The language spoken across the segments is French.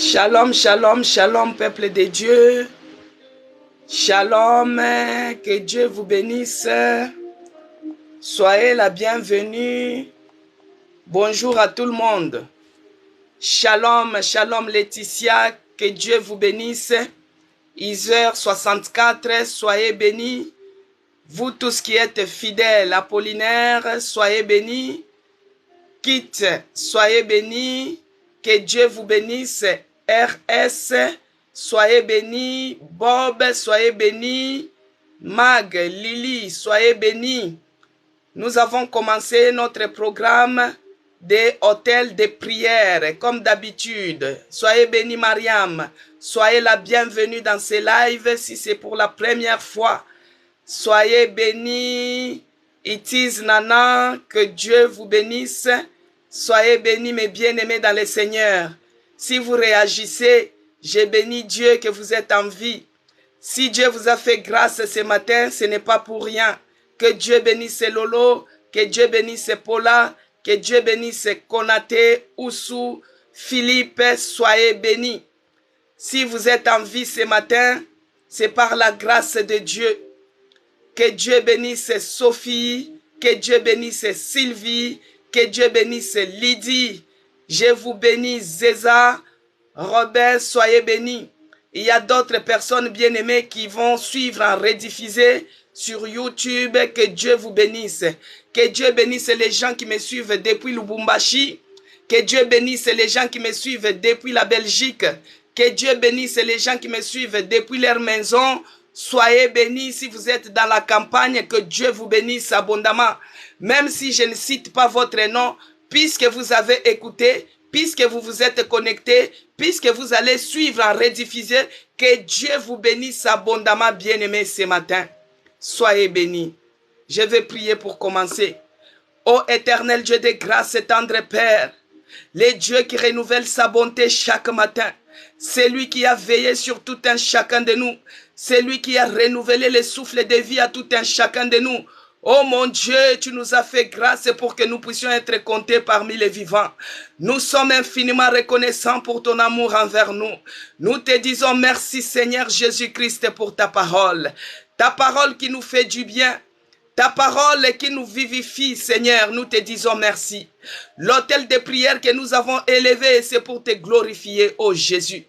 Shalom, shalom, shalom, peuple de Dieu. Shalom, que Dieu vous bénisse. Soyez la bienvenue. Bonjour à tout le monde. Shalom, shalom Laetitia, que Dieu vous bénisse. Iser 64, soyez bénis. Vous tous qui êtes fidèles, Apollinaire, soyez bénis. Kit, soyez bénis. Que Dieu vous bénisse. RS, soyez bénis. Bob, soyez bénis. Mag, Lily, soyez bénis. Nous avons commencé notre programme des hôtels de prière, comme d'habitude. Soyez bénis, Mariam. Soyez la bienvenue dans ces lives si c'est pour la première fois. Soyez bénis. It is Nana, que Dieu vous bénisse. Soyez bénis, mes bien-aimés dans le Seigneur. Si vous réagissez, j'ai béni Dieu que vous êtes en vie. Si Dieu vous a fait grâce ce matin, ce n'est pas pour rien. Que Dieu bénisse Lolo, que Dieu bénisse Paula, que Dieu bénisse Konaté, Oussou, Philippe, soyez bénis. Si vous êtes en vie ce matin, c'est par la grâce de Dieu. Que Dieu bénisse Sophie, que Dieu bénisse Sylvie, que Dieu bénisse Lydie. Je vous bénis Zéza, Robert, soyez bénis. Il y a d'autres personnes bien-aimées qui vont suivre en rediffusé sur YouTube. Que Dieu vous bénisse. Que Dieu bénisse les gens qui me suivent depuis Lubumbashi. Que Dieu bénisse les gens qui me suivent depuis la Belgique. Que Dieu bénisse les gens qui me suivent depuis leur maison. Soyez bénis si vous êtes dans la campagne. Que Dieu vous bénisse abondamment. Même si je ne cite pas votre nom, puisque vous avez écouté, puisque vous vous êtes connecté, puisque vous allez suivre en rediffusé, que Dieu vous bénisse abondamment, bien-aimés, ce matin. Soyez bénis. Je vais prier pour commencer. Ô éternel Dieu de grâce et tendre Père, le Dieu qui renouvelle sa bonté chaque matin, c'est lui qui a veillé sur tout un chacun de nous, c'est lui qui a renouvelé le souffle de vie à tout un chacun de nous. Oh mon Dieu, tu nous as fait grâce pour que nous puissions être comptés parmi les vivants. Nous sommes infiniment reconnaissants pour ton amour envers nous. Nous te disons merci Seigneur Jésus-Christ pour ta parole qui nous fait du bien. Ta parole qui nous vivifie, Seigneur, nous te disons merci. L'autel de prière que nous avons élevé, c'est pour te glorifier, ô Jésus.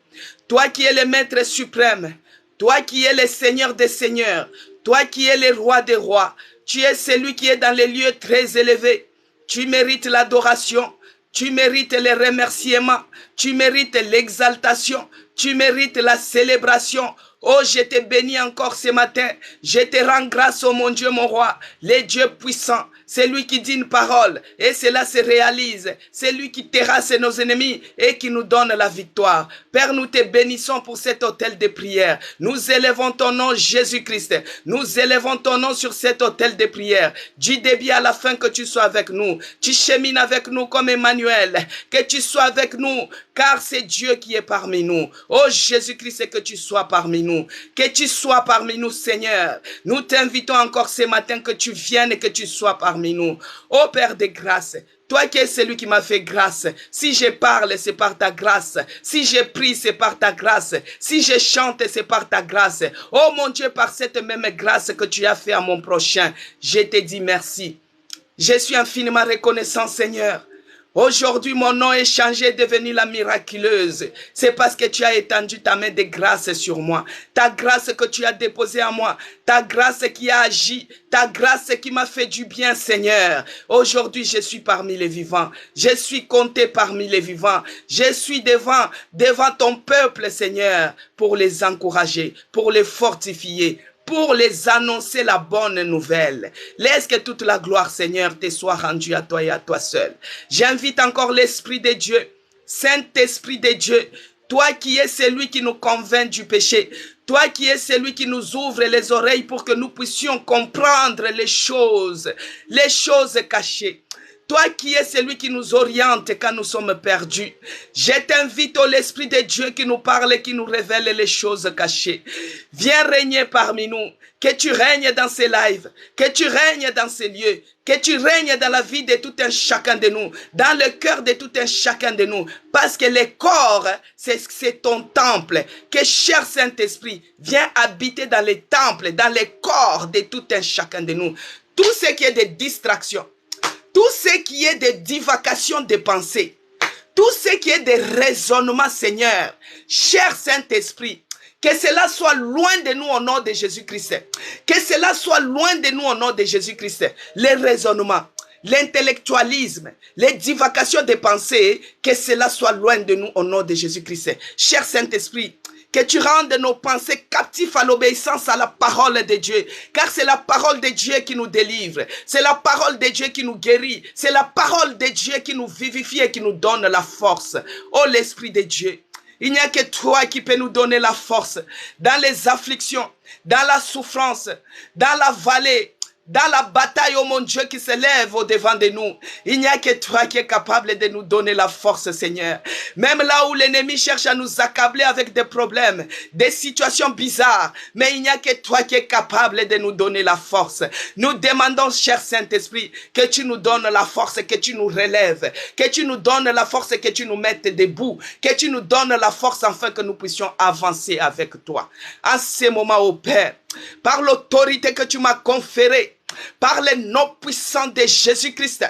Toi qui es le Maître suprême, toi qui es le Seigneur des seigneurs, toi qui es le Roi des rois, tu es celui qui est dans les lieux très élevés. Tu mérites l'adoration, tu mérites les remerciements, tu mérites l'exaltation, tu mérites la célébration. Oh, je te bénis encore ce matin. Je te rends grâce, oh mon Dieu, mon roi, le Dieu puissant. C'est lui qui dit une parole et cela se réalise. C'est lui qui terrasse nos ennemis et qui nous donne la victoire. Père, nous te bénissons pour cet autel de prière. Nous élevons ton nom, Jésus-Christ. Nous élevons ton nom sur cet autel de prière. Du début à la fin, que tu sois avec nous. Tu chemines avec nous comme Emmanuel. Que tu sois avec nous, car c'est Dieu qui est parmi nous. Oh Jésus-Christ, que tu sois parmi nous. Que tu sois parmi nous, Seigneur. Nous t'invitons encore ce matin que tu viennes et que tu sois parmi nous. Ô Père de grâce, toi qui es celui qui m'a fait grâce, si je parle, c'est par ta grâce. Si je prie, c'est par ta grâce. Si je chante, c'est par ta grâce. Oh mon Dieu, par cette même grâce que tu as fait à mon prochain, je te dis merci. Je suis infiniment reconnaissant, Seigneur. Aujourd'hui, mon nom est changé, devenu la miraculeuse. C'est parce que tu as étendu ta main de grâce sur moi. Ta grâce que tu as déposée en moi. Ta grâce qui a agi. Ta grâce qui m'a fait du bien, Seigneur. Aujourd'hui, je suis parmi les vivants. Je suis compté parmi les vivants. Je suis devant ton peuple, Seigneur, pour les encourager, pour les fortifier, pour les annoncer la bonne nouvelle. Laisse que toute la gloire, Seigneur, te soit rendue à toi et à toi seul. J'invite encore l'Esprit de Dieu, Saint-Esprit de Dieu, toi qui es celui qui nous convainc du péché, toi qui es celui qui nous ouvre les oreilles pour que nous puissions comprendre les choses cachées. Toi qui es celui qui nous oriente quand nous sommes perdus. Je t'invite, ô l'Esprit de Dieu qui nous parle et qui nous révèle les choses cachées. Viens régner parmi nous. que tu règnes dans ces lives, que tu règnes dans ces lieux, que tu règnes dans la vie de tout un chacun de nous, dans le cœur de tout un chacun de nous, parce que le corps, c'est ton temple. Que cher Saint-Esprit, viens habiter dans les temples, dans les corps de tout un chacun de nous. Tout ce qui est de distraction, tout ce qui est de divacation de pensée, tout ce qui est de raisonnement, Seigneur, cher Saint-Esprit, que cela soit loin de nous au nom de Jésus-Christ. Que cela soit loin de nous au nom de Jésus-Christ. Les raisonnements, l'intellectualisme, les divagations de pensée, que cela soit loin de nous au nom de Jésus-Christ. Cher Saint-Esprit, que tu rendes nos pensées captives à l'obéissance à la parole de Dieu. Car c'est la parole de Dieu qui nous délivre. C'est la parole de Dieu qui nous guérit. C'est la parole de Dieu qui nous vivifie et qui nous donne la force. Oh l'Esprit de Dieu. Il n'y a que toi qui peux nous donner la force dans les afflictions, dans la souffrance, dans la vallée, dans la bataille, oh mon Dieu, qui se lève au devant de nous. Il n'y a que toi qui es capable de nous donner la force, Seigneur. Même là où l'ennemi cherche à nous accabler avec des problèmes, des situations bizarres, mais il n'y a que toi qui es capable de nous donner la force. Nous demandons, cher Saint-Esprit, que tu nous donnes la force, que tu nous relèves, que tu nous donnes la force, que tu nous mettes debout, que tu nous donnes la force afin que nous puissions avancer avec toi. En ce moment, ô Père, par l'autorité que tu m'as conférée, par le nom puissant de Jésus-Christ,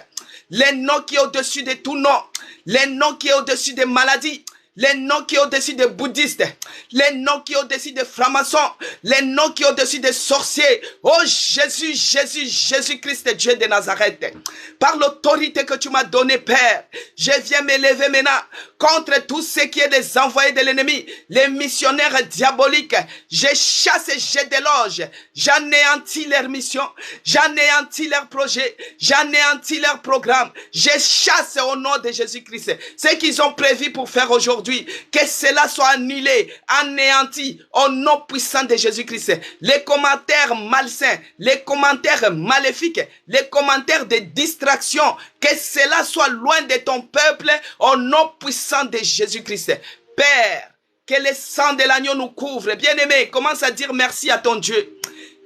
le nom qui est au-dessus de tout nom, le nom qui est au-dessus des maladies, le nom qui est au-dessus des bouddhistes, le nom qui est au-dessus des francs-maçons, le nom qui est au-dessus des sorciers. Oh Jésus, Jésus, Jésus-Christ, Dieu de Nazareth, par l'autorité que tu m'as donnée, Père, je viens m'élever maintenant contre tout ce qui est des envoyés de l'ennemi, les missionnaires diaboliques. Je chasse et je déloge, j'anéantis leur mission, j'anéantis leur projet, j'anéantis leur programme. Je chasse au nom de Jésus-Christ ce qu'ils ont prévu pour faire aujourd'hui, que cela soit annulé, anéanti au nom puissant de Jésus-Christ. Les commentaires malsains, les commentaires maléfiques, les commentaires de distraction, que cela soit loin de ton peuple au nom puissant de Jésus-Christ. Père, que le sang de l'agneau nous couvre. Bien-aimé, commence à dire merci à ton Dieu.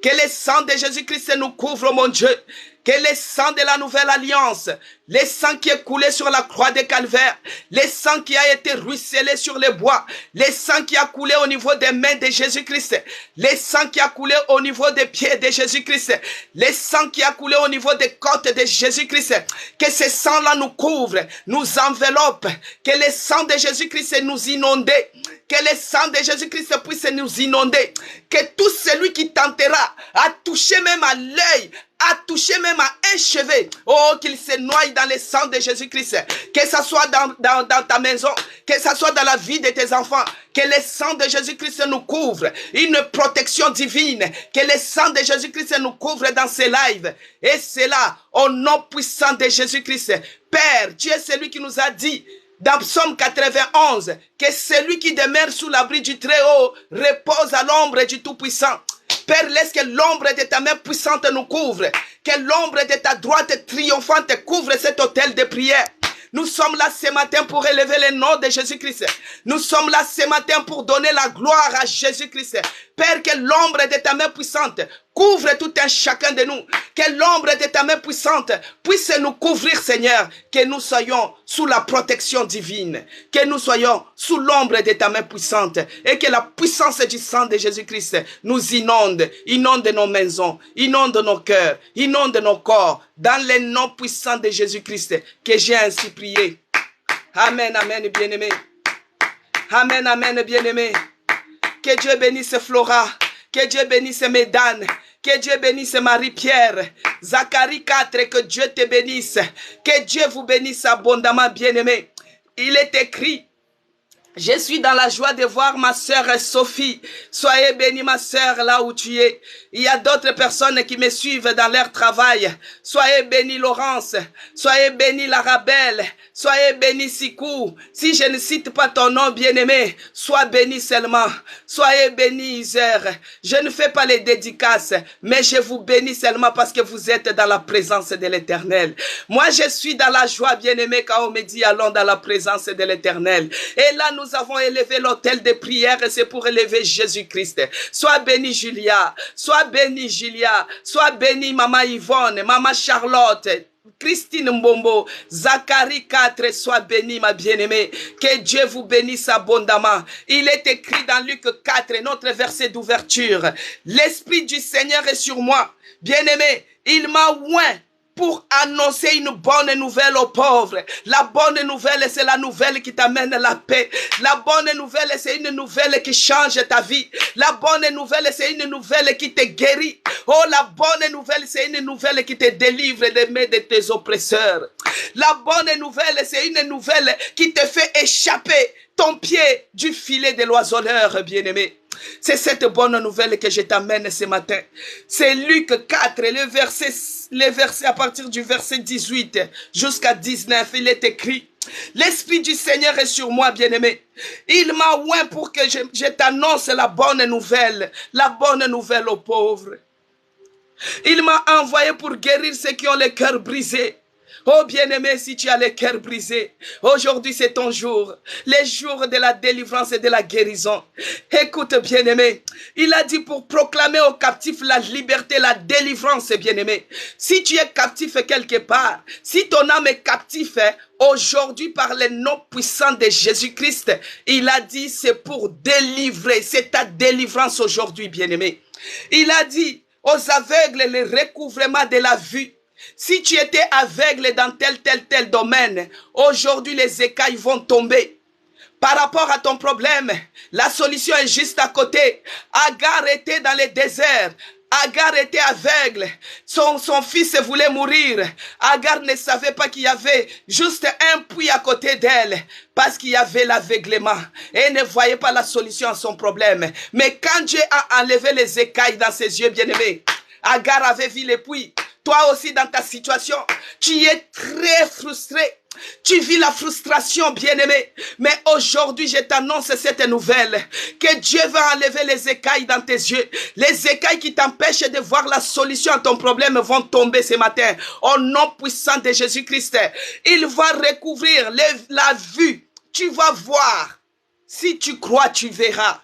Que le sang de Jésus-Christ nous couvre, mon Dieu. Que le sang de la nouvelle alliance, le sang qui est coulé sur la croix de Calvaire, le sang qui a été ruisselé sur les bois, le sang qui a coulé au niveau des mains de Jésus-Christ, le sang qui a coulé au niveau des pieds de Jésus-Christ, le sang qui a coulé au niveau des côtes de Jésus-Christ, que ce sang-là nous couvre, nous enveloppe, que le sang de Jésus-Christ nous inonde, que le sang de Jésus-Christ puisse nous inonder, que tout celui qui tentera à toucher même à l'œil, à toucher même à un cheveu, oh, qu'il se noie dans le sang de Jésus-Christ, que ça soit dans ta maison, que ça soit dans la vie de tes enfants, que le sang de Jésus-Christ nous couvre, une protection divine, que le sang de Jésus-Christ nous couvre dans ces lives, et c'est là, au nom puissant de Jésus-Christ. Père, tu es celui qui nous a dit, dans Psaume 91, que celui qui demeure sous l'abri du Très-Haut repose à l'ombre du Tout-Puissant. Père, laisse que l'ombre de ta main puissante nous couvre, que l'ombre de ta droite triomphante couvre cet autel de prière. Nous sommes là ce matin pour élever le nom de Jésus-Christ. Nous sommes là ce matin pour donner la gloire à Jésus-Christ. Père, que l'ombre de ta main puissante couvre tout un chacun de nous. Que l'ombre de ta main puissante puisse nous couvrir, Seigneur. Que nous soyons sous la protection divine. Que nous soyons sous l'ombre de ta main puissante. Et que la puissance du sang de Jésus-Christ nous inonde. Inonde nos maisons. Inonde nos cœurs. Inonde nos corps. Dans le nom puissant de Jésus-Christ. Que j'ai ainsi prié. Amen, amen, bien-aimé. Amen, amen, bien-aimé. Que Dieu bénisse Flora. Que Dieu bénisse Mesdames. Que Dieu bénisse Marie-Pierre. Zacharie 4, que Dieu te bénisse. Que Dieu vous bénisse abondamment, bien-aimé. Il est écrit: je suis dans la joie de voir ma sœur Sophie. Soyez bénie, ma sœur, là où tu es. Il y a d'autres personnes qui me suivent dans leur travail. Soyez bénie, Laurence. Soyez bénie, Larabelle. Soyez bénie, Sikou. Si je ne cite pas ton nom, bien-aimé, sois béni seulement. Soyez bénie, Iser. Je ne fais pas les dédicaces, mais je vous bénis seulement parce que vous êtes dans la présence de l'Éternel. Moi, je suis dans la joie, bien-aimé, quand on me dit allons dans la présence de l'Éternel. Et là, nous nous avons élevé l'autel de prière et c'est pour élever Jésus-Christ. Sois béni Julia, sois béni Julia, sois béni Maman Yvonne, Maman Charlotte, Christine Mbombo, Zacharie 4, sois béni ma bien-aimée. Que Dieu vous bénisse abondamment. Il est écrit dans Luc 4, notre verset d'ouverture. L'Esprit du Seigneur est sur moi. Bien-aimé, il m'a oint pour annoncer une bonne nouvelle aux pauvres. La bonne nouvelle, c'est la nouvelle qui t'amène la paix. La bonne nouvelle, c'est une nouvelle qui change ta vie. La bonne nouvelle, c'est une nouvelle qui te guérit. Oh, la bonne nouvelle, c'est une nouvelle qui te délivre des mains de tes oppresseurs. La bonne nouvelle, c'est une nouvelle qui te fait échapper ton pied du filet de l'oiseleur, bien-aimé. C'est cette bonne nouvelle que je t'amène ce matin. C'est Luc 4, le verset à partir du verset 18 jusqu'à 19. Il est écrit: l'Esprit du Seigneur est sur moi, bien-aimé. Il m'a oint pour que je t'annonce la bonne nouvelle aux pauvres. Il m'a envoyé pour guérir ceux qui ont le cœur brisé. Oh bien-aimé, si tu as le cœur brisé, aujourd'hui c'est ton jour, le jour de la délivrance et de la guérison. Écoute bien-aimé, il a dit pour proclamer aux captifs la liberté, la délivrance, bien-aimé. Si tu es captif quelque part, si ton âme est captive, aujourd'hui par le nom puissant de Jésus-Christ, il a dit c'est pour délivrer, c'est ta délivrance aujourd'hui, bien-aimé. Il a dit aux aveugles le recouvrement de la vue. Si tu étais aveugle dans tel domaine, aujourd'hui les écailles vont tomber. Par rapport à ton problème, la solution est juste à côté. Agar était dans le désert. Agar était aveugle. Son fils voulait mourir. Agar ne savait pas qu'il y avait juste un puits à côté d'elle parce qu'il y avait l'aveuglement. Et elle ne voyait pas la solution à son problème. Mais quand Dieu a enlevé les écailles dans ses yeux, bien-aimés, Agar avait vu les puits. Toi aussi dans ta situation, tu es très frustré. Tu vis la frustration, bien-aimé. Mais aujourd'hui, je t'annonce cette nouvelle. Que Dieu va enlever les écailles dans tes yeux. Les écailles qui t'empêchent de voir la solution à ton problème vont tomber ce matin. Au nom puissant de Jésus-Christ. Il va recouvrir la vue. Tu vas voir. Si tu crois, tu verras.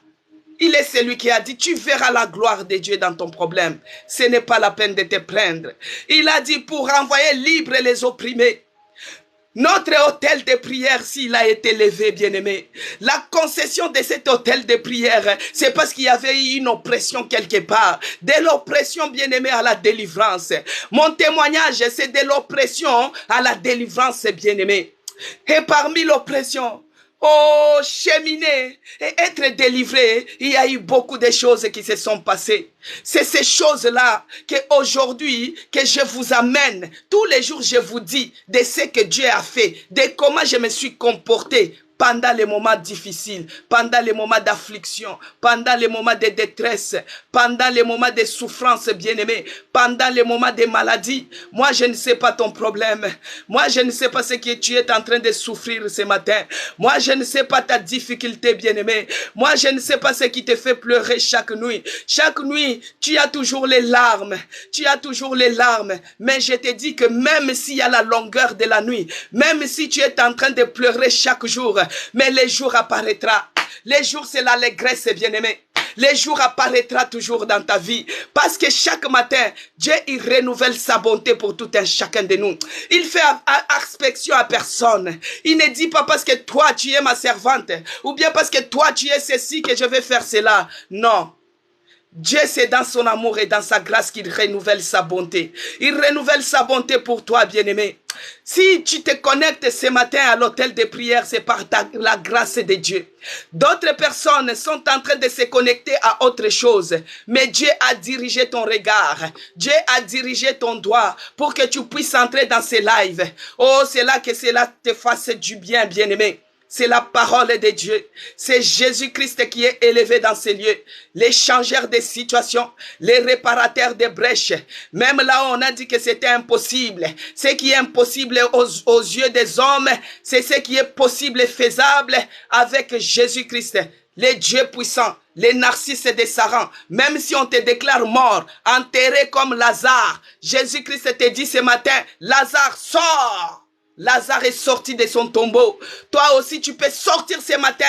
Il est celui qui a dit, tu verras la gloire de Dieu dans ton problème. Ce n'est pas la peine de te plaindre. Il a dit pour renvoyer libre les opprimés. Notre hôtel de prière, s'il a été levé, bien-aimé, la concession de cet hôtel de prière, c'est parce qu'il y avait eu une oppression quelque part. De l'oppression, bien-aimé, à la délivrance. Mon témoignage, c'est de l'oppression à la délivrance, bien-aimé. Et parmi l'oppression, oh, cheminer et être délivré, il y a eu beaucoup de choses qui se sont passées. C'est ces choses-là qu'aujourd'hui, que je vous amène. Tous les jours, je vous dis de ce que Dieu a fait, de comment je me suis comporté pendant les moments difficiles, pendant les moments d'affliction, pendant les moments de détresse, pendant les moments de souffrance, bien-aimé, pendant les moments de maladie. Moi, je ne sais pas ton problème. Moi, je ne sais pas ce que tu es en train de souffrir ce matin. Moi, je ne sais pas ta difficulté, bien-aimé. Moi, je ne sais pas ce qui te fait pleurer chaque nuit. Chaque nuit, tu as toujours les larmes. Tu as toujours les larmes. Mais je te dis que même s'il y a la longueur de la nuit, même si tu es en train de pleurer chaque jour, mais les jours apparaîtra. Les jours, c'est l'allégresse, bien-aimé. Les jours apparaîtra toujours dans ta vie. Parce que chaque matin, Dieu, il renouvelle sa bonté pour tout un chacun de nous. Il fait inspection à personne. Il ne dit pas parce que toi, tu es ma servante. Ou bien parce que toi, tu es ceci que je vais faire cela. Non. Dieu, c'est dans son amour et dans sa grâce qu'il renouvelle sa bonté. Il renouvelle sa bonté pour toi, bien-aimé. Si tu te connectes ce matin à l'autel de prière, c'est par la grâce de Dieu. D'autres personnes sont en train de se connecter à autre chose. Mais Dieu a dirigé ton regard. Dieu a dirigé ton doigt pour que tu puisses entrer dans ces lives. Oh, c'est là que cela te fasse du bien, bien-aimé. C'est la parole de Dieu. C'est Jésus-Christ qui est élevé dans ces lieux. Les changeurs de situations, les réparateurs de brèches. Même là où on a dit que c'était impossible. Ce qui est impossible aux yeux des hommes, c'est ce qui est possible et faisable avec Jésus-Christ. Les dieux puissants, les narcisses des Sarans, même si on te déclare mort, enterré comme Lazare, Jésus-Christ te dit ce matin, Lazare, sors! Lazare est sorti de son tombeau. Toi aussi, tu peux sortir ce matin.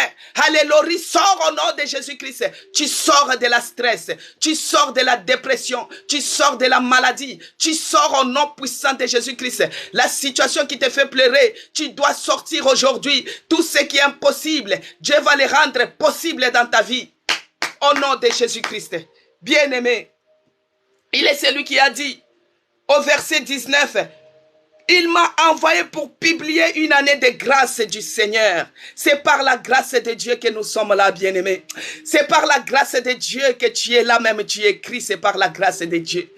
Alléluia, sors au nom de Jésus-Christ. Tu sors de la stress. Tu sors de la dépression. Tu sors de la maladie. Tu sors au nom puissant de Jésus-Christ. La situation qui te fait pleurer, tu dois sortir aujourd'hui. Tout ce qui est impossible, Dieu va le rendre possible dans ta vie. Au nom de Jésus-Christ. Bien-aimé, il est celui qui a dit au verset 19, il m'a envoyé pour publier une année de grâce du Seigneur. C'est par la grâce de Dieu que nous sommes là, bien-aimés. C'est par la grâce de Dieu que tu es là, même tu écris, c'est par la grâce de Dieu.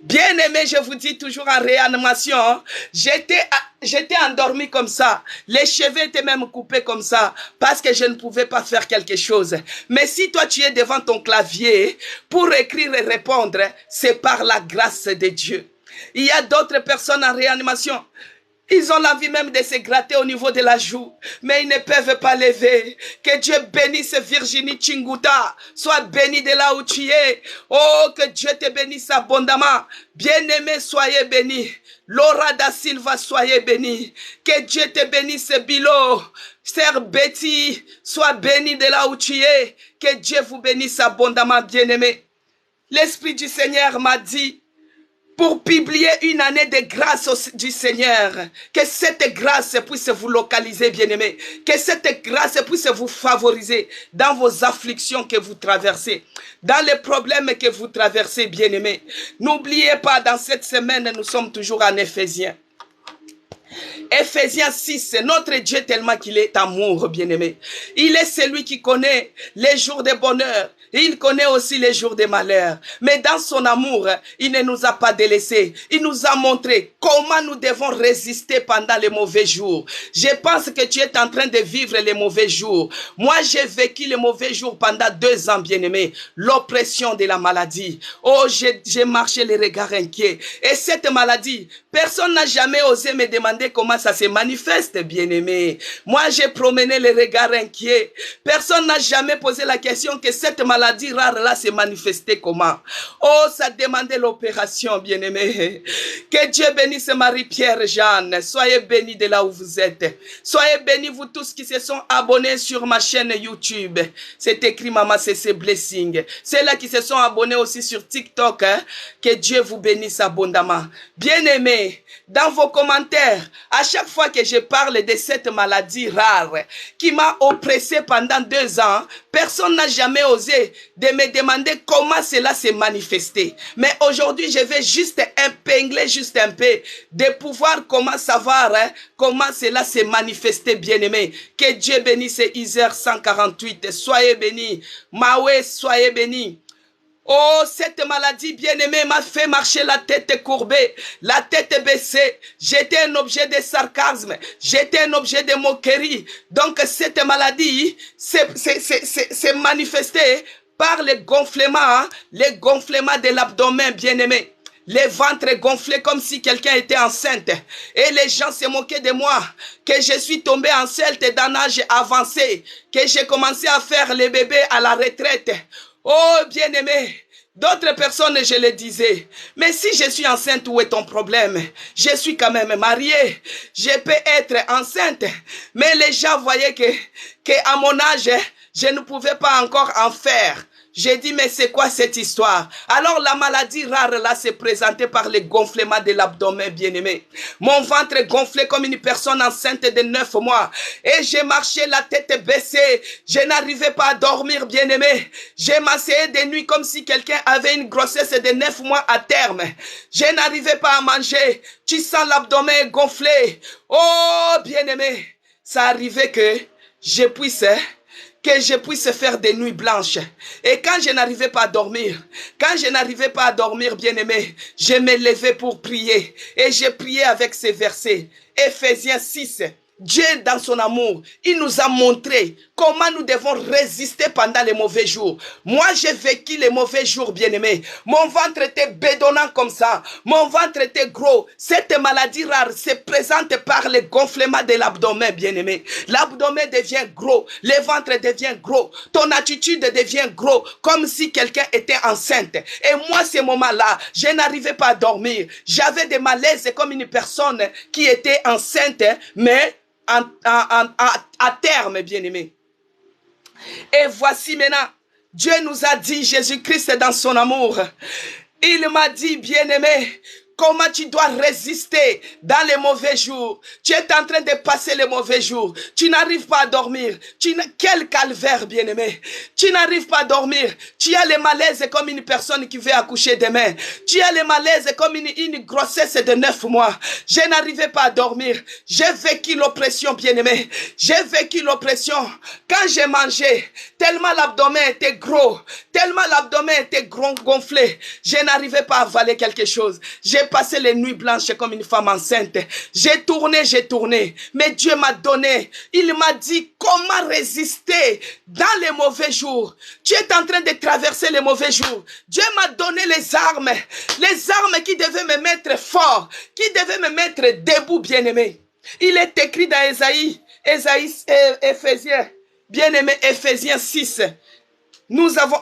Bien-aimés, je vous dis toujours en réanimation, j'étais endormi comme ça. Les cheveux étaient même coupés comme ça parce que je ne pouvais pas faire quelque chose. Mais si toi tu es devant ton clavier pour écrire et répondre, c'est par la grâce de Dieu. Il y a d'autres personnes en réanimation. Ils ont l'envie même de se gratter au niveau de la joue, mais ils ne peuvent pas lever. Que Dieu bénisse Virginie Chinguta. Sois bénie de là où tu es. Oh, que Dieu te bénisse abondamment. Bien-aimé, soyez bénis. Laura da Silva, soyez bénie. Que Dieu te bénisse, Bilo. Sœur Betty, sois bénie de là où tu es. Que Dieu vous bénisse abondamment, bien-aimé. L'Esprit du Seigneur m'a dit, pour publier une année de grâce du Seigneur, que cette grâce puisse vous localiser, bien-aimés, que cette grâce puisse vous favoriser dans vos afflictions que vous traversez, dans les problèmes que vous traversez, bien-aimés. N'oubliez pas, dans cette semaine, nous sommes toujours en Éphésiens. Éphésiens 6, notre Dieu tellement qu'il est amour, bien-aimé. Il est celui qui connaît les jours de bonheur. Il connaît aussi les jours de malheur. Mais dans son amour, il ne nous a pas délaissés. Il nous a montré comment nous devons résister pendant les mauvais jours. Je pense que tu es en train de vivre les mauvais jours. Moi, j'ai vécu les mauvais jours pendant 2 ans, bien-aimé. L'oppression de la maladie. Oh, j'ai marché les regards inquiets. Et cette maladie, personne n'a jamais osé me demander comment ça se manifeste, bien-aimé. Moi, j'ai promené les regards inquiets. Personne n'a jamais posé la question que cette maladie rare là se manifestait comment. Oh, ça demandait l'opération, bien-aimé. Que Dieu bénisse Marie-Pierre Jeanne. Soyez bénis de là où vous êtes. Soyez bénis vous tous qui se sont abonnés sur ma chaîne YouTube. C'est écrit Maman CC Blessing. Ceux-là qui se sont abonnés aussi sur TikTok. Que Dieu vous bénisse abondamment. Bien-aimés, dans vos commentaires, à chaque fois que je parle de cette maladie rare qui m'a oppressé pendant 2 ans, personne n'a jamais osé de me demander comment cela s'est manifesté. Mais aujourd'hui, je vais juste épingler juste un peu de pouvoir comment savoir comment cela s'est manifesté, bien-aimé. Que Dieu bénisse Isère 148. Soyez bénis. Maoué, soyez bénis. Oh, cette maladie, bien-aimée, m'a fait marcher la tête courbée, la tête baissée. J'étais un objet de sarcasme. J'étais un objet de moquerie. Donc, cette maladie s'est manifestée par les gonflements de l'abdomen, bien-aimé. Les ventres gonflés comme si quelqu'un était enceinte. Et les gens se moquaient de moi. Que je suis tombé enceinte d'un âge avancé. Que j'ai commencé à faire les bébés à la retraite. Oh, bien-aimé, d'autres personnes, je le disais, mais si je suis enceinte, où est ton problème? Je suis quand même mariée, je peux être enceinte, mais les gens voyaient que à mon âge, je ne pouvais pas encore en faire. J'ai dit, mais c'est quoi cette histoire? Alors la maladie rare là s'est présentée par les gonflements de l'abdomen, bien-aimé. Mon ventre gonflé comme une personne enceinte de 9 mois. Et j'ai marché la tête baissée. Je n'arrivais pas à dormir, bien-aimé. J'ai m'asseyé des nuits comme si quelqu'un avait une grossesse de 9 mois à terme. Je n'arrivais pas à manger. Tu sens l'abdomen gonflé. Oh, bien-aimé. Ça arrivait que je puisse faire des nuits blanches. Et quand je n'arrivais pas à dormir, bien-aimé, je me levais pour prier. Et j'ai prié avec ces versets. Éphésiens 6, Dieu, dans son amour, il nous a montré comment nous devons résister pendant les mauvais jours. Moi, j'ai vécu les mauvais jours, bien-aimés. Mon ventre était bédonnant comme ça. Mon ventre était gros. Cette maladie rare se présente par le gonflement de l'abdomen, bien-aimé. L'abdomen devient gros. Le ventre devient gros. Ton attitude devient gros, comme si quelqu'un était enceinte. Et moi, ces moments-là, je n'arrivais pas à dormir. J'avais des malaises comme une personne qui était enceinte, mais à terme, bien-aimé. Et voici maintenant, Dieu nous a dit, Jésus-Christ dans son amour, il m'a dit, bien-aimé, comment tu dois résister dans les mauvais jours. Tu es en train de passer les mauvais jours. Tu n'arrives pas à dormir. Quel calvaire, bien-aimé. Tu n'arrives pas à dormir. Tu as les malaises comme une personne qui veut accoucher demain. Tu as les malaises comme une grossesse de 9 mois. Je n'arrivais pas à dormir. J'ai vécu l'oppression, bien-aimé. J'ai vécu l'oppression. Quand j'ai mangé, tellement l'abdomen était gros, tellement l'abdomen était gonflé, je n'arrivais pas à avaler quelque chose. J'ai passé les nuits blanches comme une femme enceinte. J'ai tourné. Mais Dieu m'a donné. Il m'a dit comment résister dans les mauvais jours. Tu es en train de traverser les mauvais jours. Dieu m'a donné les armes qui devaient me mettre fort, qui devaient me mettre debout, bien-aimé. Il est écrit dans Éphésiens, bien-aimé, Éphésiens 6.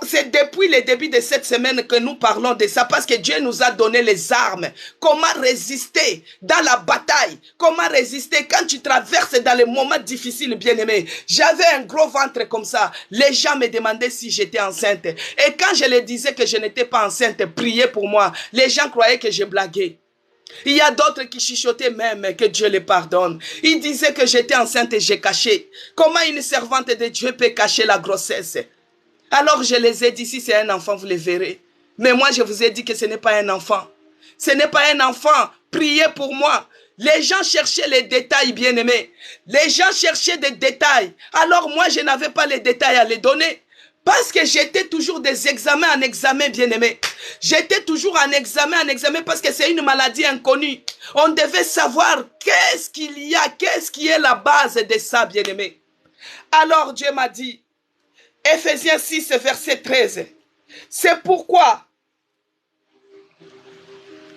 C'est depuis le début de cette semaine que nous parlons de ça, parce que Dieu nous a donné les armes. Comment résister dans la bataille? Comment résister quand tu traverses dans les moments difficiles, bien-aimé? J'avais un gros ventre comme ça. Les gens me demandaient si j'étais enceinte. Et quand je leur disais que je n'étais pas enceinte, priez pour moi. Les gens croyaient que je blaguais. Il y a d'autres qui chuchotaient même, que Dieu les pardonne. Ils disaient que j'étais enceinte et j'ai caché. Comment une servante de Dieu peut cacher la grossesse? Alors je les ai dit, si c'est un enfant, vous le verrez. Mais moi, je vous ai dit que ce n'est pas un enfant. Ce n'est pas un enfant. Priez pour moi. Les gens cherchaient les détails, bien-aimés. Les gens cherchaient des détails. Alors moi, je n'avais pas les détails à les donner. Parce que j'étais toujours des examens en examen, bien-aimé. J'étais toujours en examen parce que c'est une maladie inconnue. On devait savoir qu'est-ce qu'il y a, qu'est-ce qui est la base de ça, bien-aimé. Alors Dieu m'a dit, Éphésiens 6, verset 13. C'est pourquoi,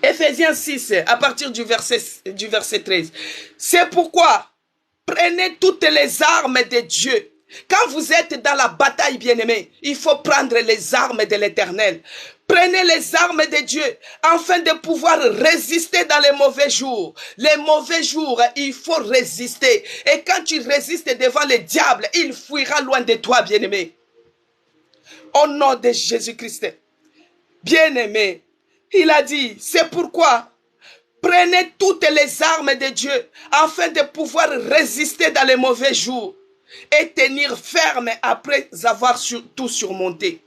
Éphésiens 6, à partir du verset 13. C'est pourquoi, prenez toutes les armes de Dieu. Quand vous êtes dans la bataille, bien-aimé, il faut prendre les armes de l'Éternel. Prenez les armes de Dieu afin de pouvoir résister dans les mauvais jours. Les mauvais jours, il faut résister. Et quand tu résistes devant le diable, il fuira loin de toi, bien-aimé. Au nom de Jésus-Christ, bien-aimé, il a dit, c'est pourquoi prenez toutes les armes de Dieu afin de pouvoir résister dans les mauvais jours et tenir ferme après avoir tout surmonté.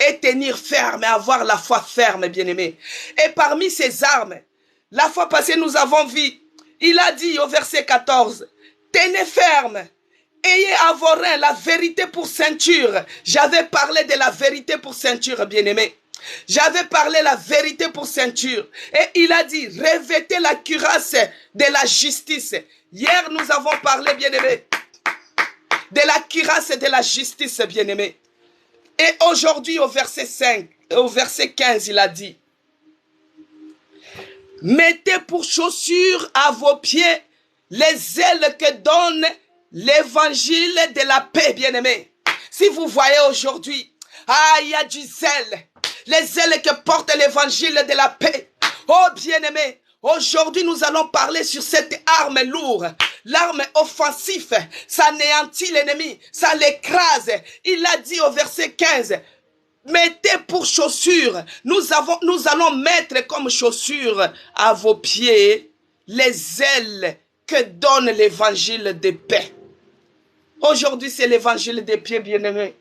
Et tenir ferme, avoir la foi ferme, bien-aimé. Et parmi ces armes, la fois passée, nous avons vu, il a dit au verset 14, tenez ferme. Ayez à vos reins la vérité pour ceinture. J'avais parlé de la vérité pour ceinture, bien-aimé. J'avais parlé la vérité pour ceinture. Et il a dit, revêtez la cuirasse de la justice. Hier, nous avons parlé, bien-aimé, de la cuirasse de la justice, bien-aimé. Et aujourd'hui, au verset 15, il a dit, mettez pour chaussures à vos pieds les ailes que donne l'évangile de la paix, bien-aimé. Si vous voyez aujourd'hui, il y a du zèle. Les ailes que porte l'évangile de la paix. Oh, bien-aimé, aujourd'hui nous allons parler sur cette arme lourde. L'arme offensive, ça anéantit l'ennemi, ça l'écrase. Il a dit au verset 15, mettez pour chaussures. Nous allons mettre comme chaussures à vos pieds les ailes que donne l'évangile de paix. Aujourd'hui, c'est l'évangile des pieds, bien-aimés.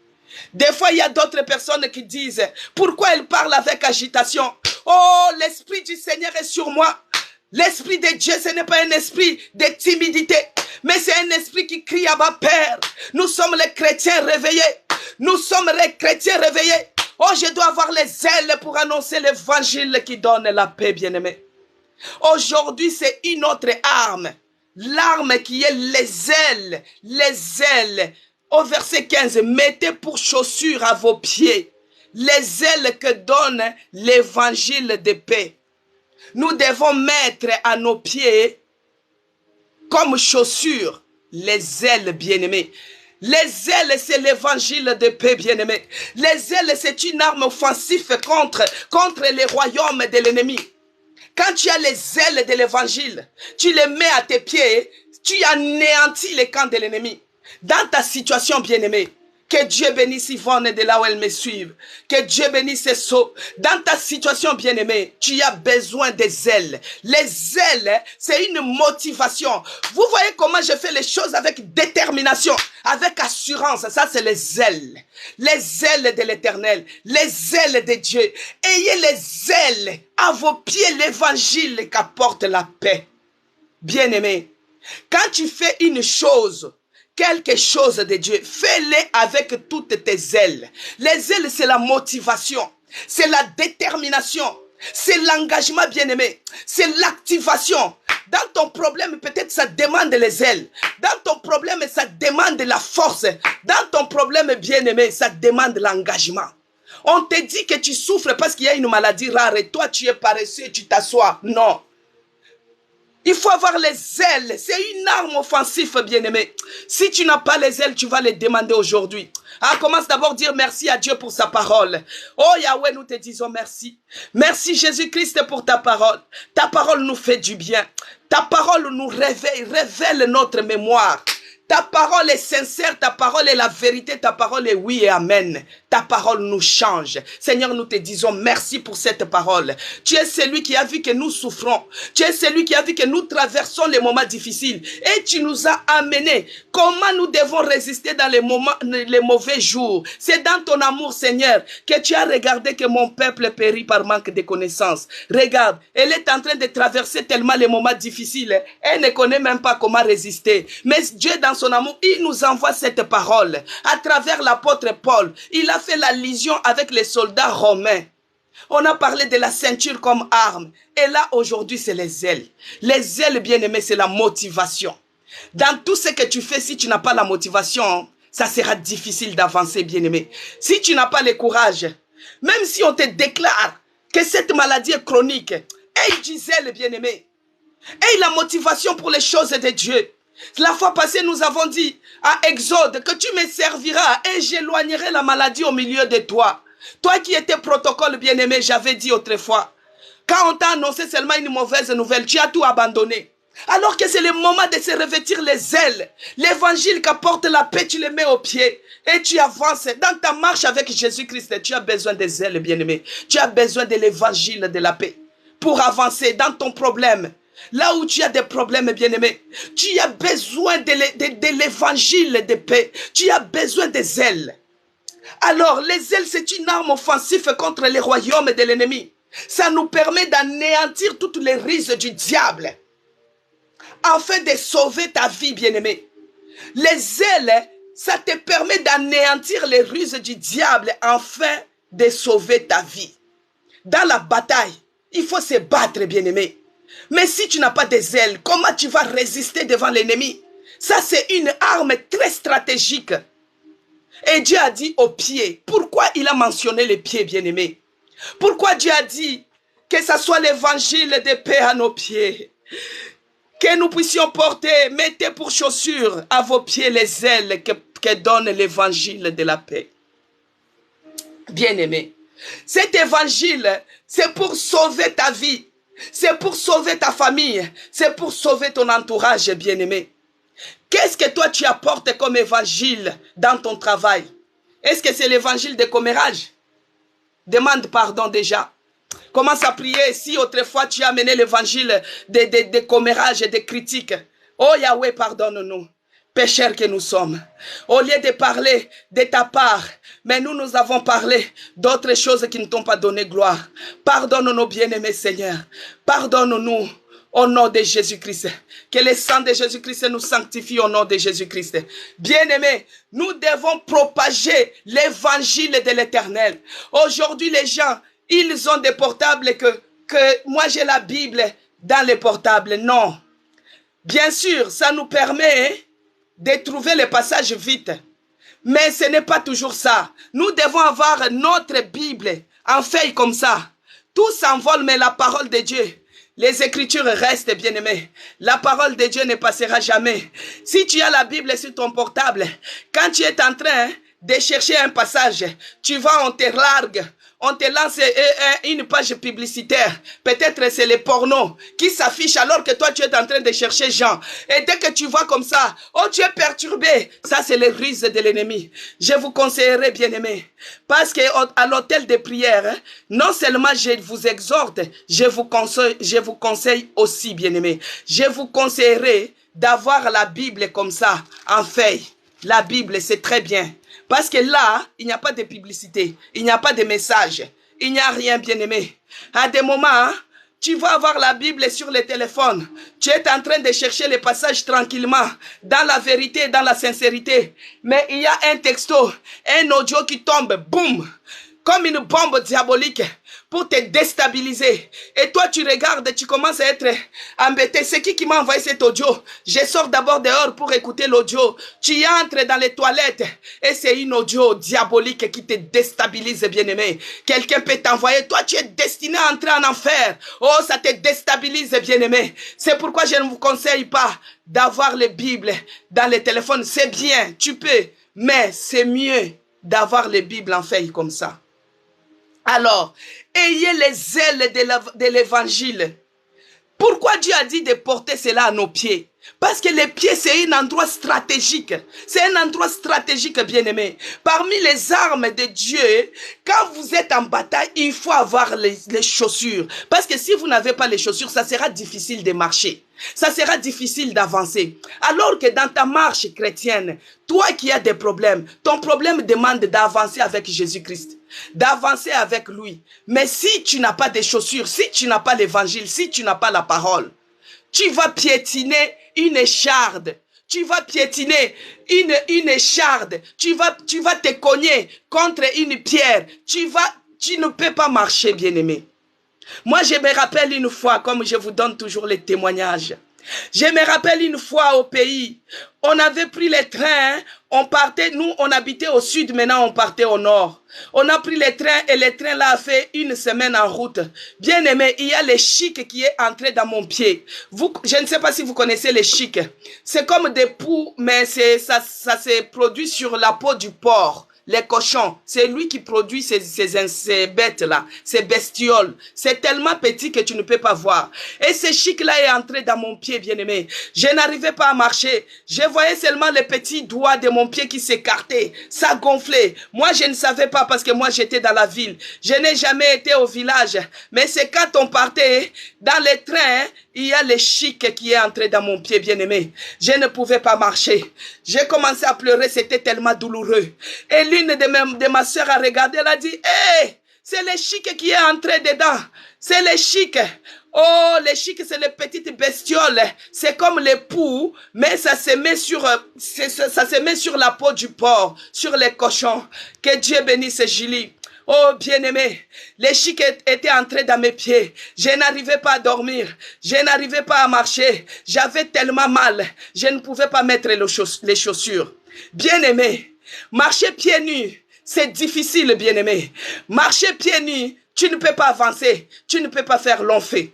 Des fois, il y a d'autres personnes qui disent, pourquoi elle parle avec agitation? Oh, l'Esprit du Seigneur est sur moi. L'Esprit de Dieu, ce n'est pas un esprit de timidité, mais c'est un esprit qui crie à ma Père. Nous sommes les chrétiens réveillés. Nous sommes les chrétiens réveillés. Oh, je dois avoir les ailes pour annoncer l'évangile qui donne la paix, bien-aimé. Aujourd'hui, c'est une autre arme. l'arme qui est les ailes, les ailes. Au verset 15, mettez pour chaussures à vos pieds les ailes que donne l'évangile de paix. Nous devons mettre à nos pieds comme chaussures les ailes, bien-aimés. Les ailes, c'est l'évangile de paix, bien-aimés. Les ailes, c'est une arme offensive contre les royaumes de l'ennemi. Quand tu as les ailes de l'évangile, tu les mets à tes pieds, tu anéantis les camps de l'ennemi. Dans ta situation, bien-aimée, que Dieu bénisse Yvonne de là où elle me suit. Que Dieu bénisse So. Dans ta situation, bien-aimée, tu as besoin des ailes. Les ailes, c'est une motivation. Vous voyez comment je fais les choses avec détermination, avec assurance. Ça, c'est les ailes. Les ailes de l'Éternel. Les ailes de Dieu. Ayez les ailes à vos pieds, l'évangile qu'apporte la paix. Bien-aimé, quand tu fais une chose, quelque chose de Dieu, fais-le avec toutes tes ailes. Les ailes, c'est la motivation, c'est la détermination, c'est l'engagement, bien-aimé, c'est l'activation. Dans ton problème, peut-être ça demande les ailes. Dans ton problème, ça demande la force. Dans ton problème, bien-aimé, ça demande l'engagement. On te dit que tu souffres parce qu'il y a une maladie rare et toi, tu es paresseux et tu t'assois. Non. Il faut avoir les ailes. C'est une arme offensive, bien-aimé. Si tu n'as pas les ailes, tu vas les demander aujourd'hui. Commence d'abord à dire merci à Dieu pour sa parole. Oh Yahweh, nous te disons merci. Merci Jésus-Christ pour ta parole. Ta parole nous fait du bien. Ta parole nous révèle notre mémoire. Ta parole est sincère, ta parole est la vérité, ta parole est oui et amen. Ta parole nous change. Seigneur, nous te disons merci pour cette parole. Tu es celui qui a vu que nous souffrons. Tu es celui qui a vu que nous traversons les moments difficiles. Et tu nous as amenés. Comment nous devons résister dans les mauvais jours. C'est dans ton amour, Seigneur, que tu as regardé que mon peuple périt par manque de connaissances. Regarde, elle est en train de traverser tellement les moments difficiles. Elle ne connaît même pas comment résister. Mais Dieu, dans son amour, il nous envoie cette parole. À travers l'apôtre Paul, il a fait l'allusion avec les soldats romains. On a parlé de la ceinture comme arme. Et là, aujourd'hui, c'est les ailes. Les ailes, bien-aimés, c'est la motivation. Dans tout ce que tu fais, si tu n'as pas la motivation, ça sera difficile d'avancer, bien-aimé. Si tu n'as pas le courage, même si on te déclare que cette maladie est chronique, aie du zèle, bien-aimé. Aie la motivation pour les choses de Dieu. La fois passée, nous avons dit à Exode que tu me serviras et j'éloignerai la maladie au milieu de toi. Toi qui étais protocole, bien-aimé, j'avais dit autrefois. Quand on t'a annoncé seulement une mauvaise nouvelle, tu as tout abandonné. Alors que c'est le moment de se revêtir les ailes. L'évangile qu'apporte la paix, tu le mets au pied et tu avances. Dans ta marche avec Jésus-Christ, tu as besoin des ailes, bien-aimé. Tu as besoin de l'évangile de la paix pour avancer dans ton problème. Là où tu as des problèmes, bien-aimés, tu as besoin de l'évangile de paix. Tu as besoin des ailes. Alors, les ailes, c'est une arme offensive contre les royaumes de l'ennemi. Ça nous permet d'anéantir toutes les ruses du diable afin de sauver ta vie, bien-aimé. Les ailes, ça te permet d'anéantir les ruses du diable afin de sauver ta vie. Dans la bataille, il faut se battre, bien-aimé. Mais si tu n'as pas des ailes, comment tu vas résister devant l'ennemi? Ça, c'est une arme très stratégique. Et Dieu a dit aux pieds. Pourquoi il a mentionné les pieds, bien-aimés? Pourquoi Dieu a dit que ce soit l'évangile de paix à nos pieds? Que nous puissions porter, mettez pour chaussures à vos pieds les ailes que donne l'évangile de la paix. Bien-aimé, cet évangile, c'est pour sauver ta vie. C'est pour sauver ta famille. C'est pour sauver ton entourage, bien-aimé. Qu'est-ce que toi tu apportes comme évangile dans ton travail? Est-ce que c'est l'évangile de commérage? Demande pardon déjà. Commence à prier si autrefois tu as amené l'évangile de commérage et de critiques. Oh Yahweh, pardonne-nous, pécheurs que nous sommes. Au lieu de parler de ta part, mais nous avons parlé d'autres choses qui ne t'ont pas donné gloire. Pardonne-nous, bien-aimés Seigneur. Pardonne-nous. Au nom de Jésus-Christ. Que le sang de Jésus-Christ nous sanctifie au nom de Jésus-Christ. Bien-aimés, nous devons propager l'évangile de l'Éternel. Aujourd'hui, les gens, ils ont des portables que moi j'ai la Bible dans les portables. Non. Bien sûr, ça nous permet de trouver les passages vite. Mais ce n'est pas toujours ça. Nous devons avoir notre Bible en feuille comme ça. Tout s'envole, mais la parole de Dieu, les Écritures restent, bien-aimés. La parole de Dieu ne passera jamais. Si tu as la Bible sur ton portable, quand tu es en train de chercher un passage, tu vas, on te largue. On te lance une page publicitaire. Peut-être c'est les pornos qui s'affichent alors que toi tu es en train de chercher Jean. Et dès que tu vois comme ça, oh tu es perturbé. Ça c'est les ruses de l'ennemi. Je vous conseillerais, bien-aimés, parce que à l'hôtel de prière, non seulement je vous exhorte, je vous conseille aussi, bien-aimés. Je vous conseillerais d'avoir la Bible comme ça, en feuille. La Bible, c'est très bien. Parce que là, il n'y a pas de publicité, il n'y a pas de message, il n'y a rien, bien-aimé. À des moments, tu vas avoir la Bible sur le téléphone. Tu es en train de chercher les passages tranquillement, dans la vérité, dans la sincérité. Mais il y a un texto, un audio qui tombe, boum, comme une bombe diabolique pour te déstabiliser. Et toi, tu regardes, tu commences à être embêté. C'est qui m'a envoyé cet audio? Je sors d'abord dehors pour écouter l'audio. Tu entres dans les toilettes et c'est une audio diabolique qui te déstabilise, bien-aimé. Quelqu'un peut t'envoyer. Toi, tu es destiné à entrer en enfer. Oh, ça te déstabilise, bien-aimé. C'est pourquoi je ne vous conseille pas d'avoir les Bibles dans les téléphones. C'est bien, tu peux. Mais c'est mieux d'avoir les Bibles en feuille comme ça. Alors, ayez les ailes de l'évangile. Pourquoi Dieu a dit de porter cela à nos pieds? Parce que les pieds, c'est un endroit stratégique. C'est un endroit stratégique, bien-aimé. Parmi les armes de Dieu, quand vous êtes en bataille, il faut avoir les chaussures. Parce que si vous n'avez pas les chaussures, ça sera difficile de marcher. Ça sera difficile d'avancer. Alors que dans ta marche chrétienne, toi qui as des problèmes, ton problème demande d'avancer avec Jésus-Christ, d'avancer avec lui. Mais si tu n'as pas de chaussures, si tu n'as pas l'évangile, si tu n'as pas la parole, tu vas piétiner une écharde. Tu vas piétiner une écharde. Tu vas te cogner contre une pierre. Tu ne peux pas marcher, bien-aimé. Moi, je me rappelle une fois, comme je vous donne toujours les témoignages, je me rappelle une fois au pays, on avait pris les trains, on partait, nous on habitait au sud, maintenant on partait au nord. On a pris les trains et le train là a fait une semaine en route. Bien aimé, il y a le chic qui est entré dans mon pied. Je ne sais pas si vous connaissez les chics. C'est comme des poux, mais ça se produit sur la peau du porc. Les cochons, c'est lui qui produit ces bêtes-là, ces bestioles. C'est tellement petit que tu ne peux pas voir. Et ce chic-là est entré dans mon pied, bien-aimé. Je n'arrivais pas à marcher. Je voyais seulement les petits doigts de mon pied qui s'écartaient. Ça gonflait. Moi, je ne savais pas parce que moi, j'étais dans la ville. Je n'ai jamais été au village. Mais c'est quand on partait dans les trains, il y a le chic qui est entré dans mon pied, bien-aimé. Je ne pouvais pas marcher. J'ai commencé à pleurer, c'était tellement douloureux. Et l'une de ma soeur a regardé, elle a dit, hey, c'est le chic qui est entré dedans. C'est le chic. Oh, le chic, c'est les petites bestioles. C'est comme les poux, mais ça se met sur la peau du porc, sur les cochons. Que Dieu bénisse Julie. Oh, bien-aimé, les chics étaient entrés dans mes pieds. Je n'arrivais pas à dormir. Je n'arrivais pas à marcher. J'avais tellement mal. Je ne pouvais pas mettre les chaussures. Bien-aimé, marcher pieds nus, c'est difficile, bien-aimé. Marcher pieds nus, tu ne peux pas avancer. Tu ne peux pas faire long fait.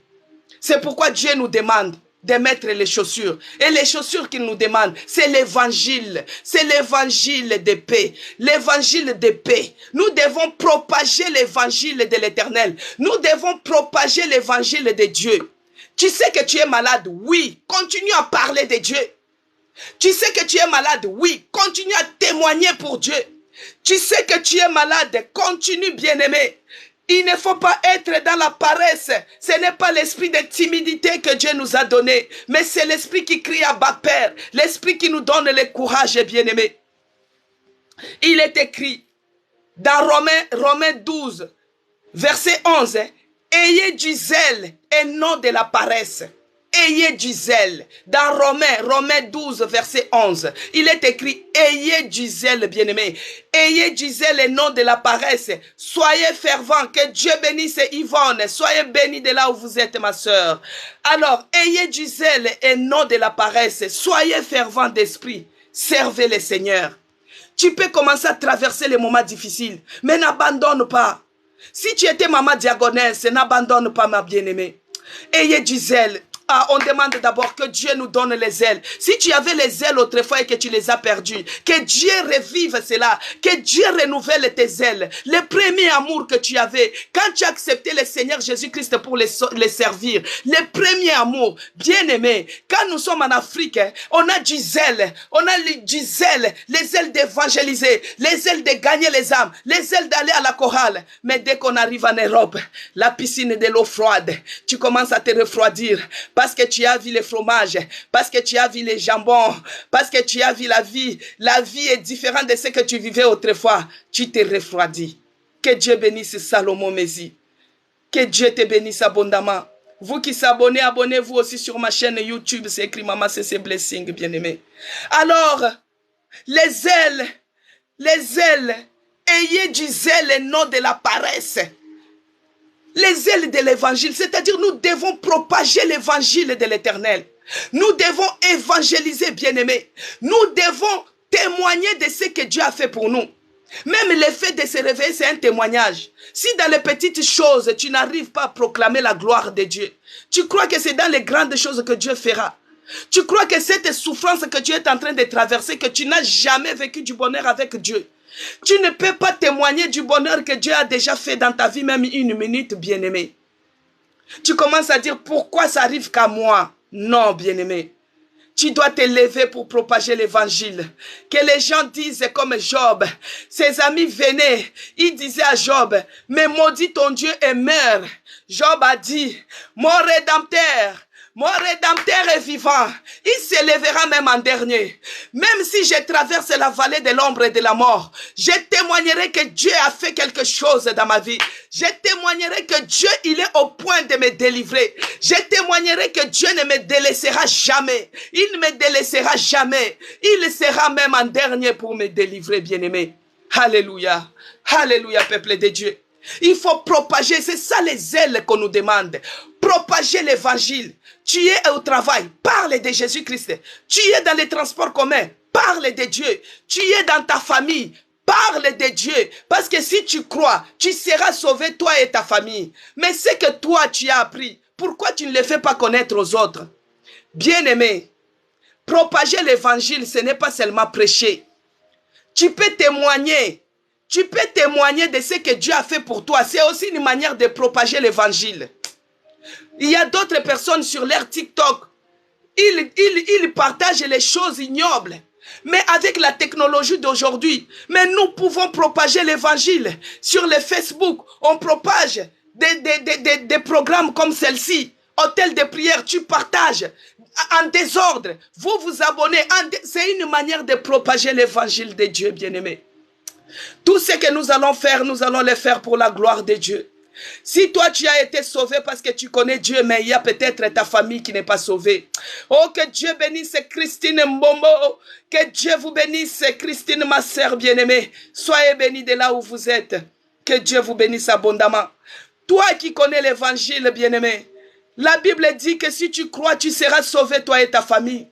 C'est pourquoi Dieu nous demande de mettre les chaussures. Et les chaussures qu'il nous demande, c'est l'évangile. C'est l'évangile de paix. L'évangile de paix. Nous devons propager l'évangile de l'Éternel. Nous devons propager l'évangile de Dieu. Tu sais que tu es malade? Oui. Continue à parler de Dieu. Tu sais que tu es malade? Oui. Continue à témoigner pour Dieu. Tu sais que tu es malade? Continue, bien-aimé. Il ne faut pas être dans la paresse. Ce n'est pas l'esprit de timidité que Dieu nous a donné, mais c'est l'esprit qui crie à bas Père, l'esprit qui nous donne le courage, bien-aimé. Il est écrit dans Romains 12, verset 11, ayez du zèle et non de la paresse. ayez du zèle. Dans Romains 12, verset 11, il est écrit, ayez du zèle, bien-aimés. Ayez du zèle et non de la paresse. Soyez fervents. Que Dieu bénisse Yvonne. Soyez bénis de là où vous êtes, ma sœur. Alors, ayez du zèle et non de la paresse. Soyez fervents d'esprit. Servez le Seigneur. Tu peux commencer à traverser les moments difficiles, mais n'abandonne pas. Si tu étais maman diagonesse, n'abandonne pas, ma bien-aimée. Ayez du zèle. Ah, on demande d'abord que Dieu nous donne les ailes. Si tu avais les ailes autrefois et que tu les as perdues, que Dieu revive cela, que Dieu renouvelle tes ailes. Le premier amour que tu avais, quand tu as accepté le Seigneur Jésus-Christ pour les servir, le premier amour, bien-aimé, quand nous sommes en Afrique, on a du zèle, les ailes d'évangéliser, les ailes de gagner les âmes, les ailes d'aller à la chorale. Mais dès qu'on arrive en Europe, la piscine de l'eau froide, tu commences à te refroidir. Parce que tu as vu les fromages, parce que tu as vu les jambons, parce que tu as vu la vie. La vie est différente de ce que tu vivais autrefois. Tu t'es refroidi. Que Dieu bénisse Salomon Mézi. Que Dieu te bénisse abondamment. Vous qui s'abonnez, abonnez-vous aussi sur ma chaîne YouTube. C'est écrit Maman CC Blessing, bien-aimé. Alors, les ailes, ayez du zèle et non de la paresse. Les ailes de l'évangile, c'est-à-dire nous devons propager l'évangile de l'Éternel. Nous devons évangéliser, bien-aimés. Nous devons témoigner de ce que Dieu a fait pour nous. Même le fait de se réveiller, c'est un témoignage. Si dans les petites choses, tu n'arrives pas à proclamer la gloire de Dieu, tu crois que c'est dans les grandes choses que Dieu fera. Tu crois que cette souffrance que tu es en train de traverser, que tu n'as jamais vécu du bonheur avec Dieu. Tu ne peux pas témoigner du bonheur que Dieu a déjà fait dans ta vie, même une minute, bien-aimé. Tu commences à dire, pourquoi ça arrive qu'à moi? Non, bien-aimé. Tu dois te lever pour propager l'évangile. Que les gens disent comme Job. Ses amis venaient, ils disaient à Job, mais maudit ton Dieu et meurs. Job a dit, mon Rédempteur est vivant. Il se lèvera même en dernier. Même si je traverse la vallée de l'ombre et de la mort, je témoignerai que Dieu a fait quelque chose dans ma vie. Je témoignerai que Dieu, il est au point de me délivrer. Je témoignerai que Dieu ne me délaissera jamais. Il ne me délaissera jamais. Il sera même en dernier pour me délivrer, bien-aimé. Alléluia. Alléluia, peuple de Dieu. Il faut propager, c'est ça les ailes qu'on nous demande. Propager l'évangile. Tu es au travail, parle de Jésus-Christ. Tu es dans les transports communs, parle de Dieu. Tu es dans ta famille, parle de Dieu. Parce que si tu crois, tu seras sauvé, toi et ta famille. Mais ce que toi tu as appris, pourquoi tu ne le fais pas connaître aux autres? Bien-aimé, propager l'évangile, ce n'est pas seulement prêcher. Tu peux témoigner. Tu peux témoigner de ce que Dieu a fait pour toi. C'est aussi une manière de propager l'évangile. Il y a d'autres personnes sur leur TikTok. Ils partagent les choses ignobles. Mais avec la technologie d'aujourd'hui, mais nous pouvons propager l'évangile. Sur le Facebook, on propage des programmes comme celle-ci. Hôtel de prière, tu partages en désordre. Vous vous abonnez. C'est une manière de propager l'évangile de Dieu, bien-aimé. Tout ce que nous allons faire, nous allons le faire pour la gloire de Dieu. Si toi tu as été sauvé parce que tu connais Dieu, mais il y a peut-être ta famille qui n'est pas sauvée. Oh, que Dieu bénisse Christine Mbombo. Que Dieu vous bénisse Christine, ma sœur bien-aimée. Soyez bénis de là où vous êtes. Que Dieu vous bénisse abondamment. Toi qui connais l'évangile, bien-aimé, la Bible dit que si tu crois, tu seras sauvé, toi et ta famille.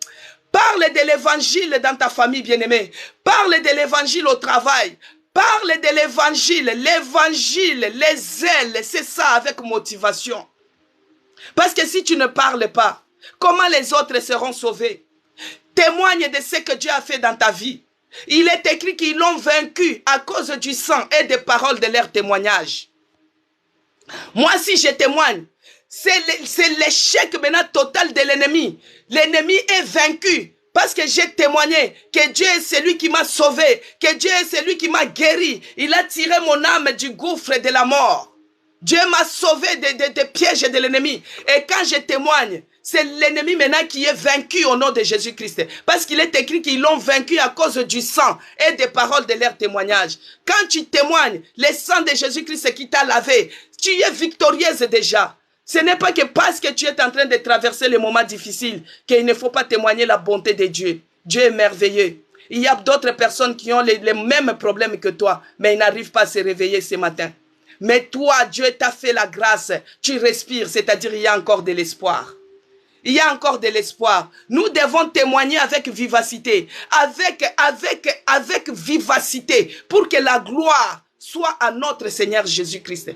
Parle de l'évangile dans ta famille, bien-aimé. Parle de l'évangile au travail. Parle de l'évangile, les ailes, c'est ça avec motivation. Parce que si tu ne parles pas, comment les autres seront sauvés? Témoigne de ce que Dieu a fait dans ta vie. Il est écrit qu'ils l'ont vaincu à cause du sang et des paroles de leur témoignage. Moi, si je témoigne, c'est l'échec maintenant total de l'ennemi. L'ennemi est vaincu. Parce que j'ai témoigné que Dieu est celui qui m'a sauvé, que Dieu est celui qui m'a guéri. Il a tiré mon âme du gouffre de la mort. Dieu m'a sauvé des pièges de l'ennemi. Et quand je témoigne, c'est l'ennemi maintenant qui est vaincu au nom de Jésus-Christ. Parce qu'il est écrit qu'ils l'ont vaincu à cause du sang et des paroles de leur témoignage. Quand tu témoignes, le sang de Jésus-Christ qui t'a lavé, tu es victorieuse déjà. Ce n'est pas que parce que tu es en train de traverser les moments difficiles qu'il ne faut pas témoigner la bonté de Dieu. Dieu est merveilleux. Il y a d'autres personnes qui ont les mêmes problèmes que toi, mais ils n'arrivent pas à se réveiller ce matin. Mais toi, Dieu t'a fait la grâce. Tu respires, c'est-à-dire il y a encore de l'espoir. Il y a encore de l'espoir. Nous devons témoigner avec vivacité, avec vivacité, pour que la gloire soit à notre Seigneur Jésus-Christ.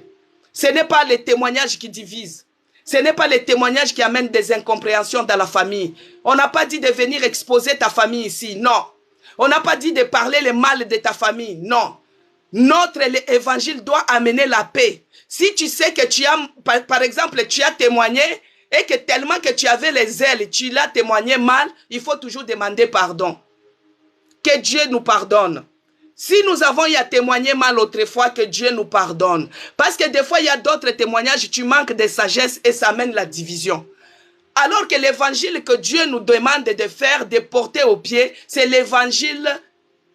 Ce n'est pas les témoignages qui divisent. Ce n'est pas les témoignages qui amènent des incompréhensions dans la famille. On n'a pas dit de venir exposer ta famille ici, non. On n'a pas dit de parler le mal de ta famille, non. Notre évangile doit amener la paix. Si tu sais que tu as, par exemple, tu as témoigné et que tellement que tu avais les ailes, tu l'as témoigné mal, il faut toujours demander pardon. Que Dieu nous pardonne. Si nous avons eu à témoigner mal autrefois, que Dieu nous pardonne. Parce que des fois, il y a d'autres témoignages, tu manques de sagesse et ça amène la division. Alors que l'évangile que Dieu nous demande de faire, de porter au pied, c'est l'évangile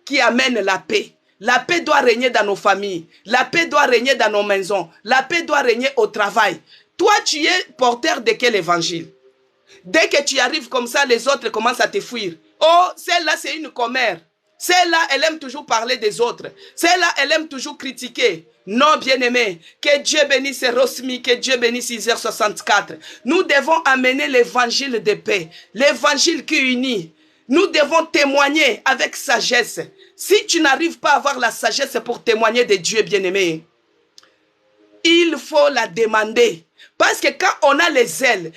qui amène la paix. La paix doit régner dans nos familles. La paix doit régner dans nos maisons. La paix doit régner au travail. Toi, tu es porteur de quel évangile? Dès que tu arrives comme ça, les autres commencent à te fuir. Oh, celle-là, c'est une commère. Celle-là, elle aime toujours parler des autres. Celle-là, elle aime toujours critiquer. Non, bien-aimé, que Dieu bénisse Rosmi, que Dieu bénisse Isaiah 64. Nous devons amener l'évangile de paix, l'évangile qui unit. Nous devons témoigner avec sagesse. Si tu n'arrives pas à avoir la sagesse pour témoigner de Dieu, bien-aimé, il faut la demander. Parce que quand on a les ailes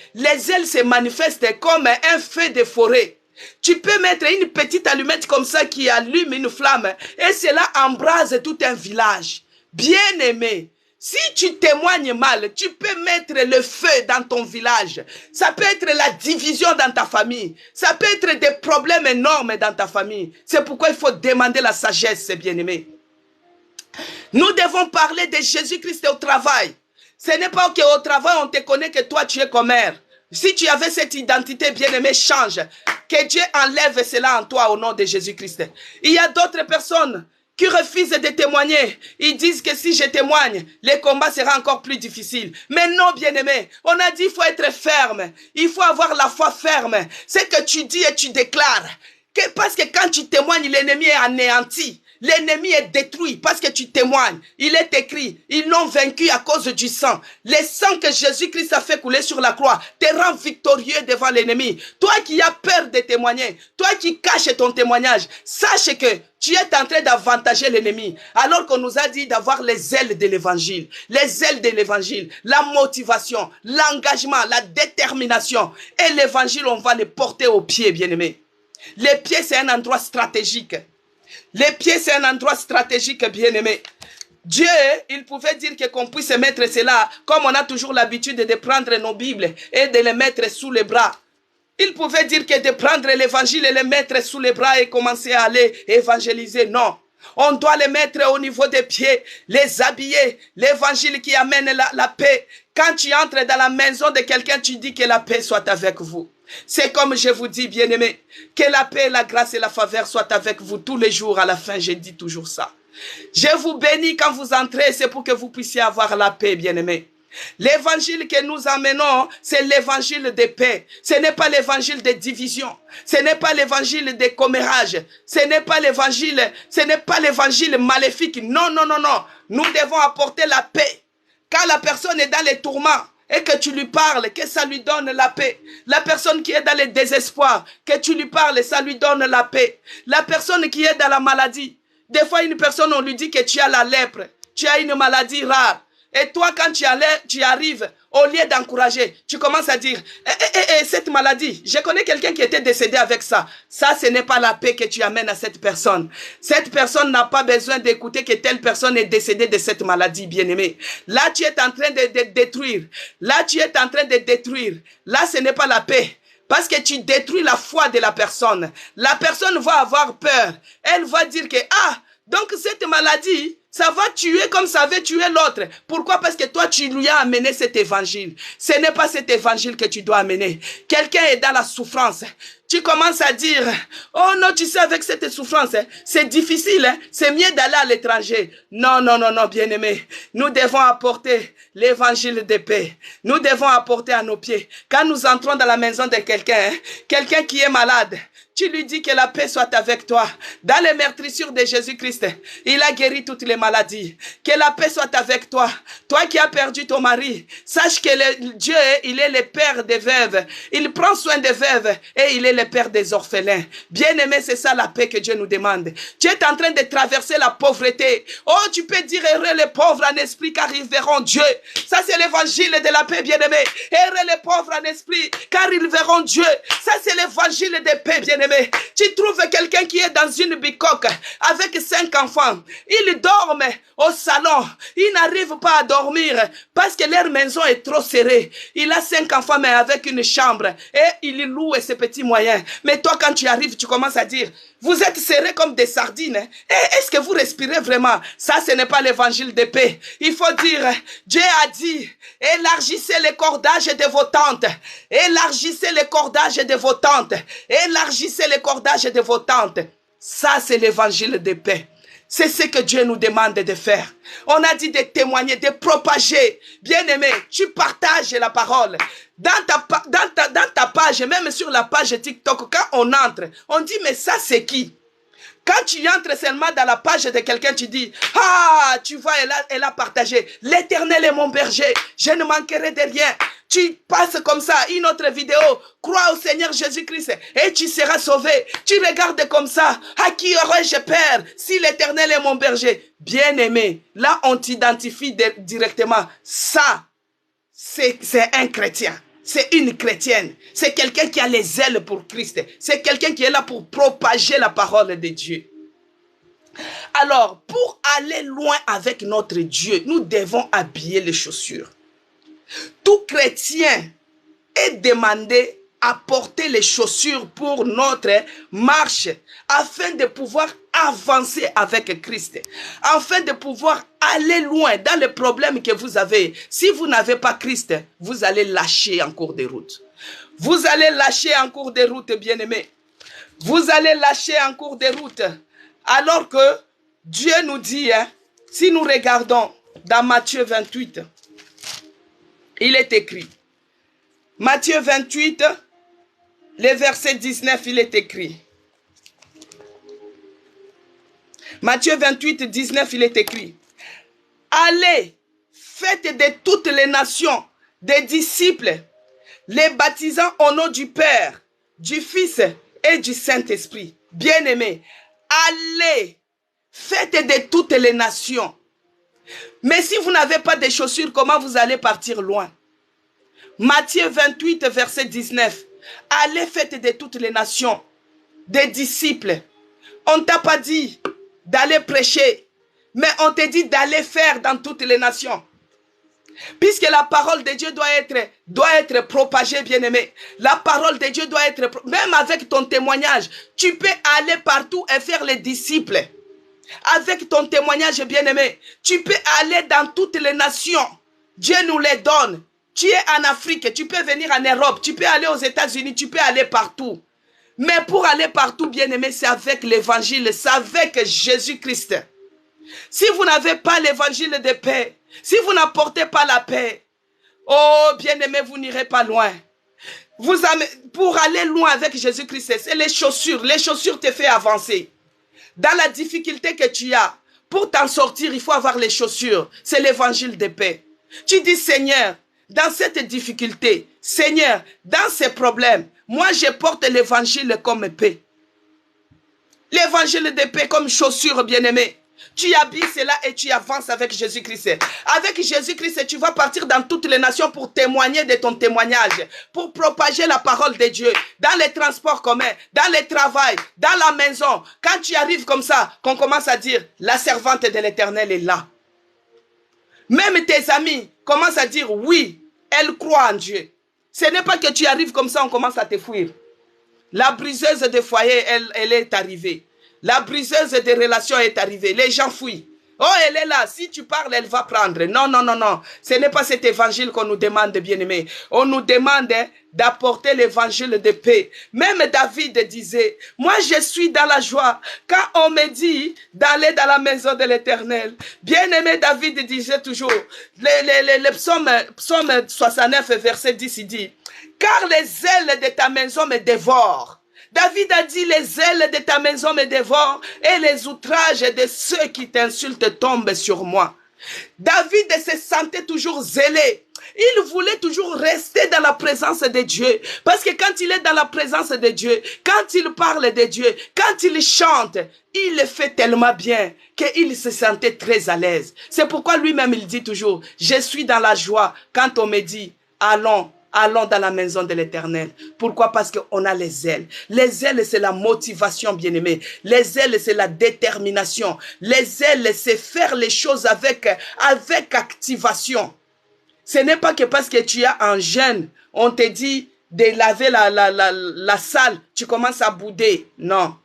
se manifestent comme un feu de forêt. Tu peux mettre une petite allumette comme ça qui allume une flamme et cela embrase tout un village. Bien-aimé, si tu témoignes mal, tu peux mettre le feu dans ton village. Ça peut être la division dans ta famille. Ça peut être des problèmes énormes dans ta famille. C'est pourquoi il faut demander la sagesse, bien-aimé. Nous devons parler de Jésus-Christ au travail. Ce n'est pas qu'au travail, on te connaît que toi, tu es commère. Si tu avais cette identité, bien-aimé, change. Que Dieu enlève cela en toi au nom de Jésus-Christ. Il y a d'autres personnes qui refusent de témoigner. Ils disent que si je témoigne, le combat sera encore plus difficile. Mais non, bien-aimé, on a dit qu'il faut être ferme. Il faut avoir la foi ferme. C'est que tu dis et tu déclares. Parce que quand tu témoignes, l'ennemi est anéanti. L'ennemi est détruit parce que tu témoignes. Il est écrit, ils l'ont vaincu à cause du sang. Le sang que Jésus-Christ a fait couler sur la croix te rend victorieux devant l'ennemi. Toi qui as peur de témoigner, toi qui caches ton témoignage, sache que tu es en train d'avantager l'ennemi. Alors qu'on nous a dit d'avoir les ailes de l'évangile. Les ailes de l'évangile, la motivation, l'engagement, la détermination. Et l'évangile, on va le porter aux pieds, bien-aimés. Les pieds, c'est un endroit stratégique. Les pieds, c'est un endroit stratégique, bien-aimé. Dieu, il pouvait dire qu'on puisse mettre cela, comme on a toujours l'habitude de prendre nos Bibles et de les mettre sous les bras. Il pouvait dire que de prendre l'évangile et les mettre sous les bras et commencer à aller évangéliser. Non. On doit les mettre au niveau des pieds, les habiller. L'évangile qui amène la paix. Quand tu entres dans la maison de quelqu'un, tu dis que la paix soit avec vous. C'est comme je vous dis, bien-aimés, que la paix, la grâce et la faveur soient avec vous tous les jours. À la fin, je dis toujours ça. Je vous bénis quand vous entrez, c'est pour que vous puissiez avoir la paix, bien-aimés. L'évangile que nous emmenons, c'est l'évangile de paix. Ce n'est pas l'évangile de division. Ce n'est pas l'évangile de commérage. Ce n'est pas l'évangile maléfique. Non, non, non, non. Nous devons apporter la paix. Quand la personne est dans les tourments, et que tu lui parles, que ça lui donne la paix. La personne qui est dans le désespoir, que tu lui parles, ça lui donne la paix. La personne qui est dans la maladie. Des fois, une personne, on lui dit que tu as la lèpre, tu as une maladie rare. Et toi, quand tu arrives, au lieu d'encourager, tu commences à dire, cette maladie, je connais quelqu'un qui était décédé avec ça. Ça, ce n'est pas la paix que tu amènes à cette personne. Cette personne n'a pas besoin d'écouter que telle personne est décédée de cette maladie, bien-aimée. Là, tu es en train de détruire. Là, tu es en train de détruire. Là, ce n'est pas la paix. Parce que tu détruis la foi de la personne. La personne va avoir peur. Elle va dire que, donc cette maladie, ça va tuer comme ça avait tué l'autre. Pourquoi? Parce que toi, tu lui as amené cet évangile. Ce n'est pas cet évangile que tu dois amener. Quelqu'un est dans la souffrance. tu commences à dire, oh non, tu sais, avec cette souffrance, hein, c'est difficile, hein, c'est mieux d'aller à l'étranger. Non, non, non, non, bien-aimé, nous devons apporter l'évangile de paix. Nous devons apporter à nos pieds. Quand nous entrons dans la maison de quelqu'un, hein, quelqu'un qui est malade, tu lui dis que la paix soit avec toi. Dans les meurtrissures de Jésus-Christ, il a guéri toutes les maladies. Que la paix soit avec toi. Toi qui as perdu ton mari, sache que Dieu, il est le père des veuves. Il prend soin des veuves et il est le père des orphelins. Bien-aimé, c'est ça la paix que Dieu nous demande. Tu es en train de traverser la pauvreté. Oh, tu peux dire heureux les pauvres en esprit car ils verront Dieu. Ça, c'est l'évangile de la paix, bien-aimé. Heureux les pauvres en esprit car ils verront Dieu. Ça, c'est l'évangile de paix, bien-aimé. Tu trouves quelqu'un qui est dans une bicoque avec 5 enfants. Ils dorment au salon. Ils n'arrivent pas à dormir parce que leur maison est trop serrée. Il a 5 enfants mais avec une chambre et il loue ses petits moyens. Mais toi, quand tu arrives, tu commences à dire, vous êtes serrés comme des sardines. Et est-ce que vous respirez vraiment? Ça, ce n'est pas l'évangile de paix. Il faut dire, Dieu a dit, élargissez les cordages de vos tentes. Élargissez les cordages de vos tentes. Élargissez les cordages de vos tentes. Ça, c'est l'évangile de paix. C'est ce que Dieu nous demande de faire. On a dit de témoigner, de propager. Bien-aimé, tu partages la parole. Dans ta page, même sur la page TikTok, quand on entre, on dit, mais ça, c'est qui? Quand tu entres seulement dans la page de quelqu'un, tu dis, ah, tu vois, elle a partagé. L'Éternel est mon berger, je ne manquerai de rien. Tu passes comme ça une autre vidéo, crois au Seigneur Jésus-Christ et tu seras sauvé. Tu regardes comme ça, à qui aurais-je peur si l'Éternel est mon berger? Bien-aimé, là on t'identifie directement. Ça, c'est un chrétien. C'est une chrétienne. C'est quelqu'un qui a les ailes pour Christ. C'est quelqu'un qui est là pour propager la parole de Dieu. Alors, pour aller loin avec notre Dieu, nous devons habiller les chaussures. Tout chrétien est demandé à porter les chaussures pour notre marche afin de pouvoir avancer avec Christ, afin de pouvoir aller loin dans les problèmes que vous avez. Si vous n'avez pas Christ, vous allez lâcher en cours de route. Vous allez lâcher en cours de route, bien-aimés. Vous allez lâcher en cours de route. Alors que Dieu nous dit, hein, si nous regardons dans Matthieu 28, il est écrit, Matthieu 28, le verset 19, il est écrit. Matthieu 28, 19, il est écrit. Allez, faites de toutes les nations des disciples, les baptisant au nom du Père, du Fils et du Saint-Esprit. Bien-aimés, allez, faites de toutes les nations. Mais si vous n'avez pas de chaussures, comment vous allez partir loin? Matthieu 28, verset 19. Allez, faites de toutes les nations des disciples. On ne t'a pas dit d'aller prêcher, mais on te dit d'aller faire dans toutes les nations. Puisque la parole de Dieu doit être propagée, bien-aimé. La parole de Dieu doit être, même avec ton témoignage, tu peux aller partout et faire les disciples. Avec ton témoignage, bien-aimé, tu peux aller dans toutes les nations. Dieu nous les donne. Tu es en Afrique, tu peux venir en Europe, tu peux aller aux États-Unis, tu peux aller partout. Mais pour aller partout, bien-aimé, c'est avec l'évangile, c'est avec Jésus-Christ. Si vous n'avez pas l'évangile de paix, si vous n'apportez pas la paix, oh, bien-aimé, vous n'irez pas loin. Pour aller loin avec Jésus-Christ, c'est les chaussures. Les chaussures te font avancer. Dans la difficulté que tu as, pour t'en sortir, il faut avoir les chaussures. C'est l'évangile de paix. Tu dis, Seigneur, dans cette difficulté, Seigneur, dans ces problèmes, moi je porte l'évangile comme paix. L'évangile de paix comme chaussure, bien-aimé. Tu habilles cela et tu avances avec Jésus-Christ. Avec Jésus-Christ, tu vas partir dans toutes les nations pour témoigner de ton témoignage, pour propager la parole de Dieu, dans les transports communs, dans le travail, dans la maison. Quand tu arrives comme ça, qu'on commence à dire, la servante de l'Éternel est là. Même tes amis commencent à dire, oui, elle croit en Dieu. Ce n'est pas que tu arrives comme ça, on commence à te fuir. La briseuse de foyer, elle est arrivée. La briseuse des relations est arrivée. Les gens fuient. Oh, elle est là. Si tu parles, elle va prendre. Non, non, non, non. Ce n'est pas cet évangile qu'on nous demande, bien-aimés. On nous demande d'apporter l'évangile de paix. Même David disait, moi je suis dans la joie quand on me dit d'aller dans la maison de l'Éternel. Bien-aimé, David disait toujours, le psaume 69, verset 10, il dit, car les ailes de ta maison me dévorent. David a dit, les ailes de ta maison me dévorent et les outrages de ceux qui t'insultent tombent sur moi. David se sentait toujours zélé. Il voulait toujours rester dans la présence de Dieu. Parce que quand il est dans la présence de Dieu, quand il parle de Dieu, quand il chante, il le fait tellement bien qu'il se sentait très à l'aise. C'est pourquoi lui-même il dit toujours, je suis dans la joie quand on me dit, allons. Allons dans la maison de l'Éternel. Pourquoi? Parce qu'on a les ailes. Les ailes, c'est la motivation, bien-aimé. Les ailes, c'est la détermination. Les ailes, c'est faire les choses avec activation. Ce n'est pas que parce que tu as un jeûne, on te dit de laver la salle, tu commences à bouder. Non.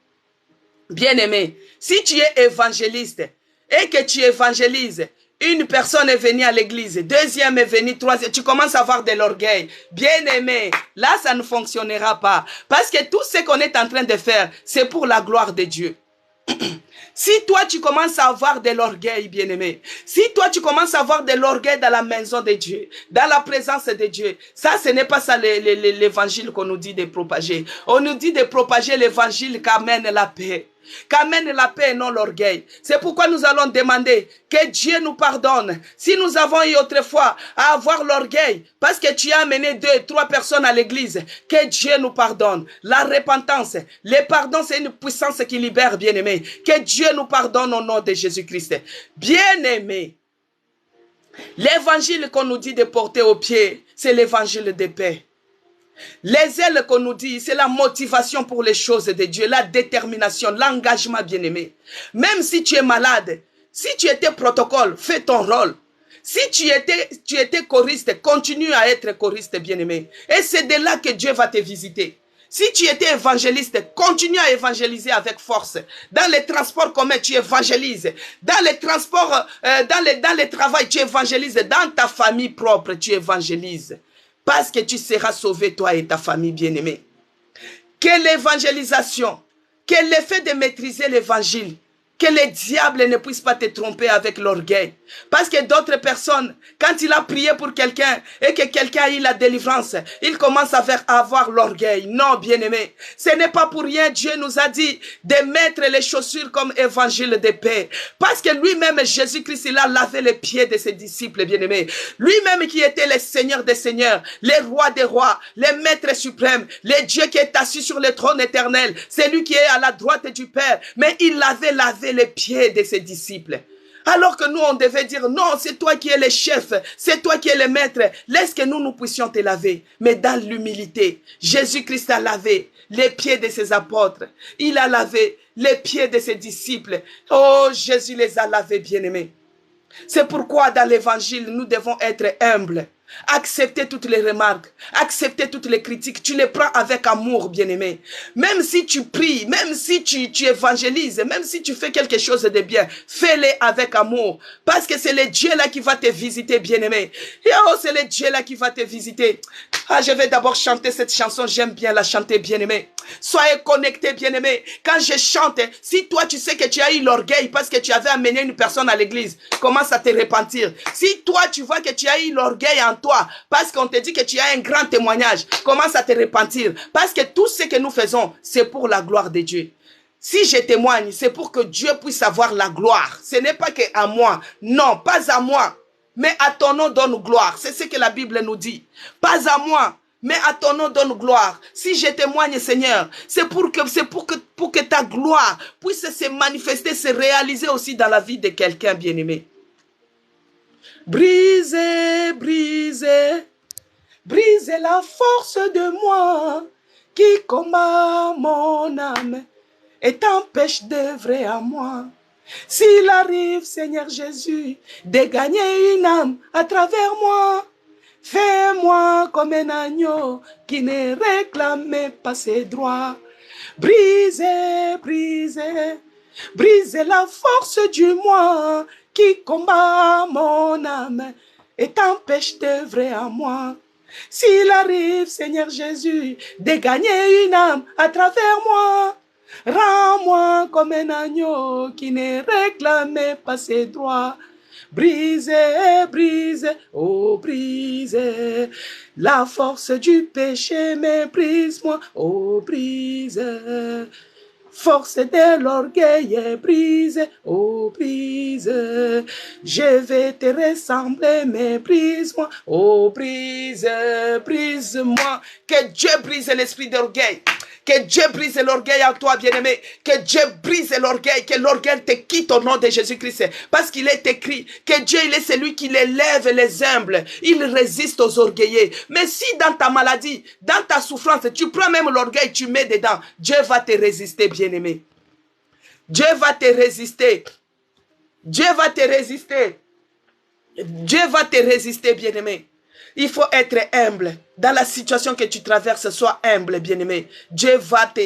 Bien-aimé, si tu es évangéliste et que tu évangélises, une personne est venue à l'église, deuxième est venue, troisième, tu commences à avoir de l'orgueil. Bien-aimé, là ça ne fonctionnera pas. Parce que tout ce qu'on est en train de faire, c'est pour la gloire de Dieu. Si toi tu commences à avoir de l'orgueil, bien-aimé, si toi tu commences à avoir de l'orgueil dans la maison de Dieu, dans la présence de Dieu, ça ce n'est pas ça l'évangile qu'on nous dit de propager. On nous dit de propager l'évangile qu'amène la paix. Qu'amène la paix et non l'orgueil. C'est pourquoi nous allons demander que Dieu nous pardonne. Si nous avons eu autrefois à avoir l'orgueil, parce que tu as amené 2, 3 personnes à l'église, que Dieu nous pardonne. La repentance, le pardon, c'est une puissance qui libère, bien-aimé. Que Dieu nous pardonne au nom de Jésus-Christ. Bien-aimé, l'évangile qu'on nous dit de porter au pied, c'est l'évangile de paix. Les ailes qu'on nous dit, c'est la motivation pour les choses de Dieu, la détermination, l'engagement, bien-aimé. Même si tu es malade, si tu étais protocole, fais ton rôle. Si tu étais choriste, continue à être choriste, bien-aimé. Et c'est de là que Dieu va te visiter. Si tu étais évangéliste, continue à évangéliser avec force. Dans les transports communs, tu évangélises. Dans les transports, dans les travails, tu évangélises. Dans ta famille propre, tu évangélises. Parce que tu seras sauvé, toi et ta famille bien-aimée. Que l'évangélisation, que l'effet de maîtriser l'évangile, que les diables ne puissent pas te tromper avec l'orgueil. Parce que d'autres personnes, quand il a prié pour quelqu'un et que quelqu'un a eu la délivrance, il commence à avoir l'orgueil. Non, bien-aimé, ce n'est pas pour rien. Dieu nous a dit de mettre les chaussures comme évangile de paix. Parce que lui-même, Jésus-Christ, il a lavé les pieds de ses disciples, bien-aimés. Lui-même qui était le Seigneur des Seigneurs, le Roi des Rois, le Maître suprême, le Dieu qui est assis sur le trône éternel, c'est lui qui est à la droite du Père. Mais il avait lavé les pieds de ses disciples. Alors que nous, on devait dire, non, c'est toi qui es le chef, c'est toi qui es le maître, laisse que nous puissions te laver. Mais dans l'humilité, Jésus-Christ a lavé les pieds de ses apôtres. Il a lavé les pieds de ses disciples. Oh, Jésus les a lavés, bien-aimés. C'est pourquoi dans l'évangile, nous devons être humbles. Accepter toutes les remarques, accepter toutes les critiques, tu les prends avec amour, bien-aimé. Même si tu pries, même si tu évangélises, même si tu fais quelque chose de bien, fais-le avec amour. Parce que c'est le Dieu là qui va te visiter, bien-aimé. Et oh, c'est le Dieu là qui va te visiter. Ah, je vais d'abord chanter cette chanson, j'aime bien la chanter, bien-aimé. Soyez connectés, bien-aimés. Quand je chante, si toi tu sais que tu as eu l'orgueil parce que tu avais amené une personne à l'église, commence à te repentir. Si toi tu vois que tu as eu l'orgueil en toi parce qu'on te dit que tu as un grand témoignage, commence à te repentir. Parce que tout ce que nous faisons, c'est pour la gloire de Dieu. Si je témoigne, c'est pour que Dieu puisse avoir la gloire. Ce n'est pas que à moi. Non, pas à moi. Mais à ton nom donne gloire. C'est ce que la Bible nous dit. Pas à moi. Mais à ton nom donne gloire. Si je témoigne, Seigneur, c'est pour que ta gloire puisse se manifester, se réaliser aussi dans la vie de quelqu'un bien-aimé. Brisez, brisez, brisez la force de moi qui combat mon âme et t'empêche d'œuvrer à moi. S'il arrive, Seigneur Jésus, de gagner une âme à travers moi, fais-moi comme un agneau qui ne réclame pas ses droits. Brisez, brisez, Brise la force du moi qui combat mon âme et t'empêche d'œuvrer à moi. S'il arrive, Seigneur Jésus, de gagner une âme à travers moi, rends-moi comme un agneau qui ne réclame pas ses droits. Brise, brise, oh brise, la force du péché, mais brise-moi, oh brise. Force de l'orgueil brise, oh brise. Je vais te ressembler, mais brise-moi, oh brise, brise-moi. Que Dieu brise l'esprit d'orgueil. Que Dieu brise l'orgueil en toi, bien-aimé. Que Dieu brise l'orgueil. Que l'orgueil te quitte au nom de Jésus-Christ. Parce qu'il est écrit que Dieu, il est celui qui élève les humbles. Il résiste aux orgueilleux. Mais si dans ta maladie, dans ta souffrance, tu prends même l'orgueil, tu mets dedans, Dieu va te résister, bien-aimé. Dieu va te résister. Dieu va te résister. Dieu va te résister, bien-aimé. Il faut être humble. Dans la situation que tu traverses, sois humble, bien-aimé. Dieu va te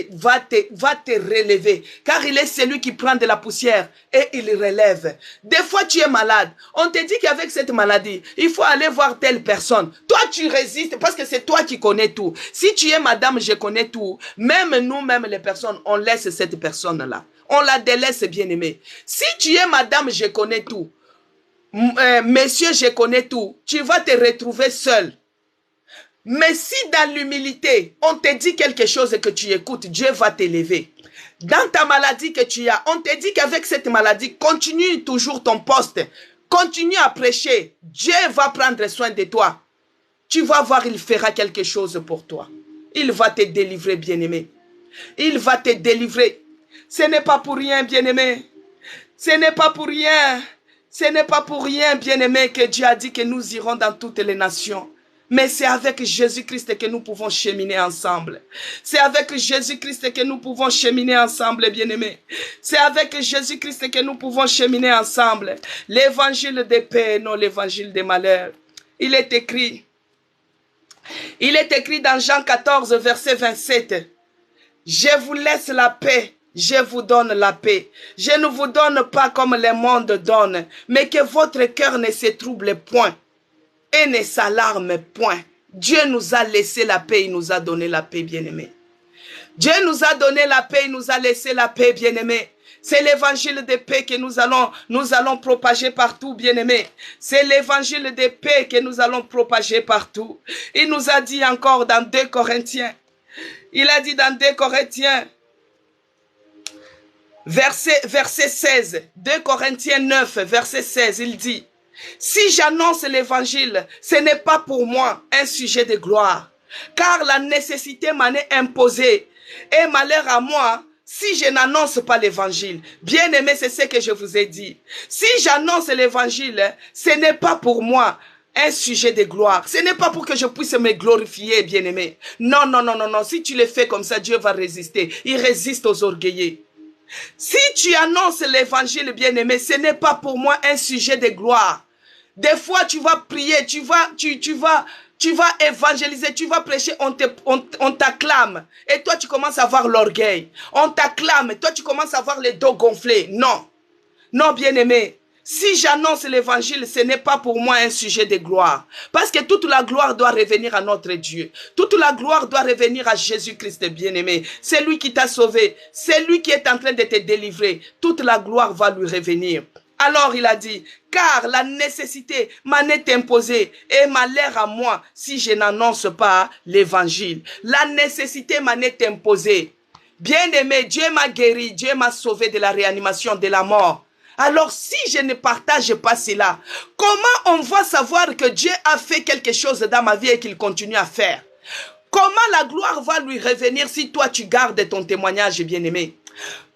relever. Car il est celui qui prend de la poussière et il relève. Des fois, tu es malade. On te dit qu'avec cette maladie, il faut aller voir telle personne. Toi, tu résistes parce que c'est toi qui connais tout. Si tu es madame, je connais tout. Même nous-mêmes, les personnes, on laisse cette personne-là. On la délaisse, bien-aimé. Si tu es madame, je connais tout. Messieurs, je connais tout. Tu vas te retrouver seul. Mais si dans l'humilité, on te dit quelque chose et que tu écoutes, Dieu va t'élever. Dans ta maladie que tu as, on te dit qu'avec cette maladie, continue toujours ton poste. Continue à prêcher. Dieu va prendre soin de toi. Tu vas voir, il fera quelque chose pour toi. Il va te délivrer, bien-aimé. Il va te délivrer. Ce n'est pas pour rien, bien-aimé. Ce n'est pas pour rien. Ce n'est pas pour rien, bien-aimé, que Dieu a dit que nous irons dans toutes les nations. Mais c'est avec Jésus-Christ que nous pouvons cheminer ensemble. C'est avec Jésus-Christ que nous pouvons cheminer ensemble, bien-aimé. C'est avec Jésus-Christ que nous pouvons cheminer ensemble. L'évangile de paix, non l'évangile de malheur. Il est écrit dans Jean 14, verset 27. Je vous laisse la paix. Je vous donne la paix. Je ne vous donne pas comme le monde donne, mais que votre cœur ne se trouble point et ne s'alarme point. Dieu nous a laissé la paix, il nous a donné la paix, bien-aimé. Dieu nous a donné la paix, il nous a laissé la paix, bien-aimé. C'est l'évangile de paix que nous allons propager partout, bien-aimé. C'est l'évangile de paix que nous allons propager partout. Il nous a dit encore dans 2 Corinthiens. Il a dit dans 2 Corinthiens, verset 16, 2 Corinthiens 9, verset 16, il dit, si j'annonce l'évangile, ce n'est pas pour moi un sujet de gloire, car la nécessité m'en est imposée, et malheur à moi si je n'annonce pas l'évangile. Bien aimé, c'est ce que je vous ai dit. Si j'annonce l'évangile, ce n'est pas pour moi un sujet de gloire. Ce n'est pas pour que je puisse me glorifier, bien aimé. Non, non, non, non, non. Si tu le fais comme ça, Dieu va résister. Il résiste aux orgueilleux. Si tu annonces l'évangile, bien-aimé, ce n'est pas pour moi un sujet de gloire. Des fois, tu vas prier, tu vas évangéliser, tu vas prêcher, on t'acclame. Et toi, tu commences à avoir l'orgueil. On t'acclame, toi, tu commences à avoir les dos gonflés. Non. Non, bien-aimé. Si j'annonce l'évangile, ce n'est pas pour moi un sujet de gloire. Parce que toute la gloire doit revenir à notre Dieu. Toute la gloire doit revenir à Jésus-Christ, bien-aimé. C'est lui qui t'a sauvé. C'est lui qui est en train de te délivrer. Toute la gloire va lui revenir. Alors il a dit, car la nécessité m'en est imposée et malheur à moi si je n'annonce pas l'évangile. La nécessité m'en est imposée. Bien-aimé, Dieu m'a guéri, Dieu m'a sauvé de la réanimation, de la mort. Alors si je ne partage pas cela, comment on va savoir que Dieu a fait quelque chose dans ma vie et qu'il continue à faire? Comment la gloire va lui revenir si toi tu gardes ton témoignage, bien-aimé?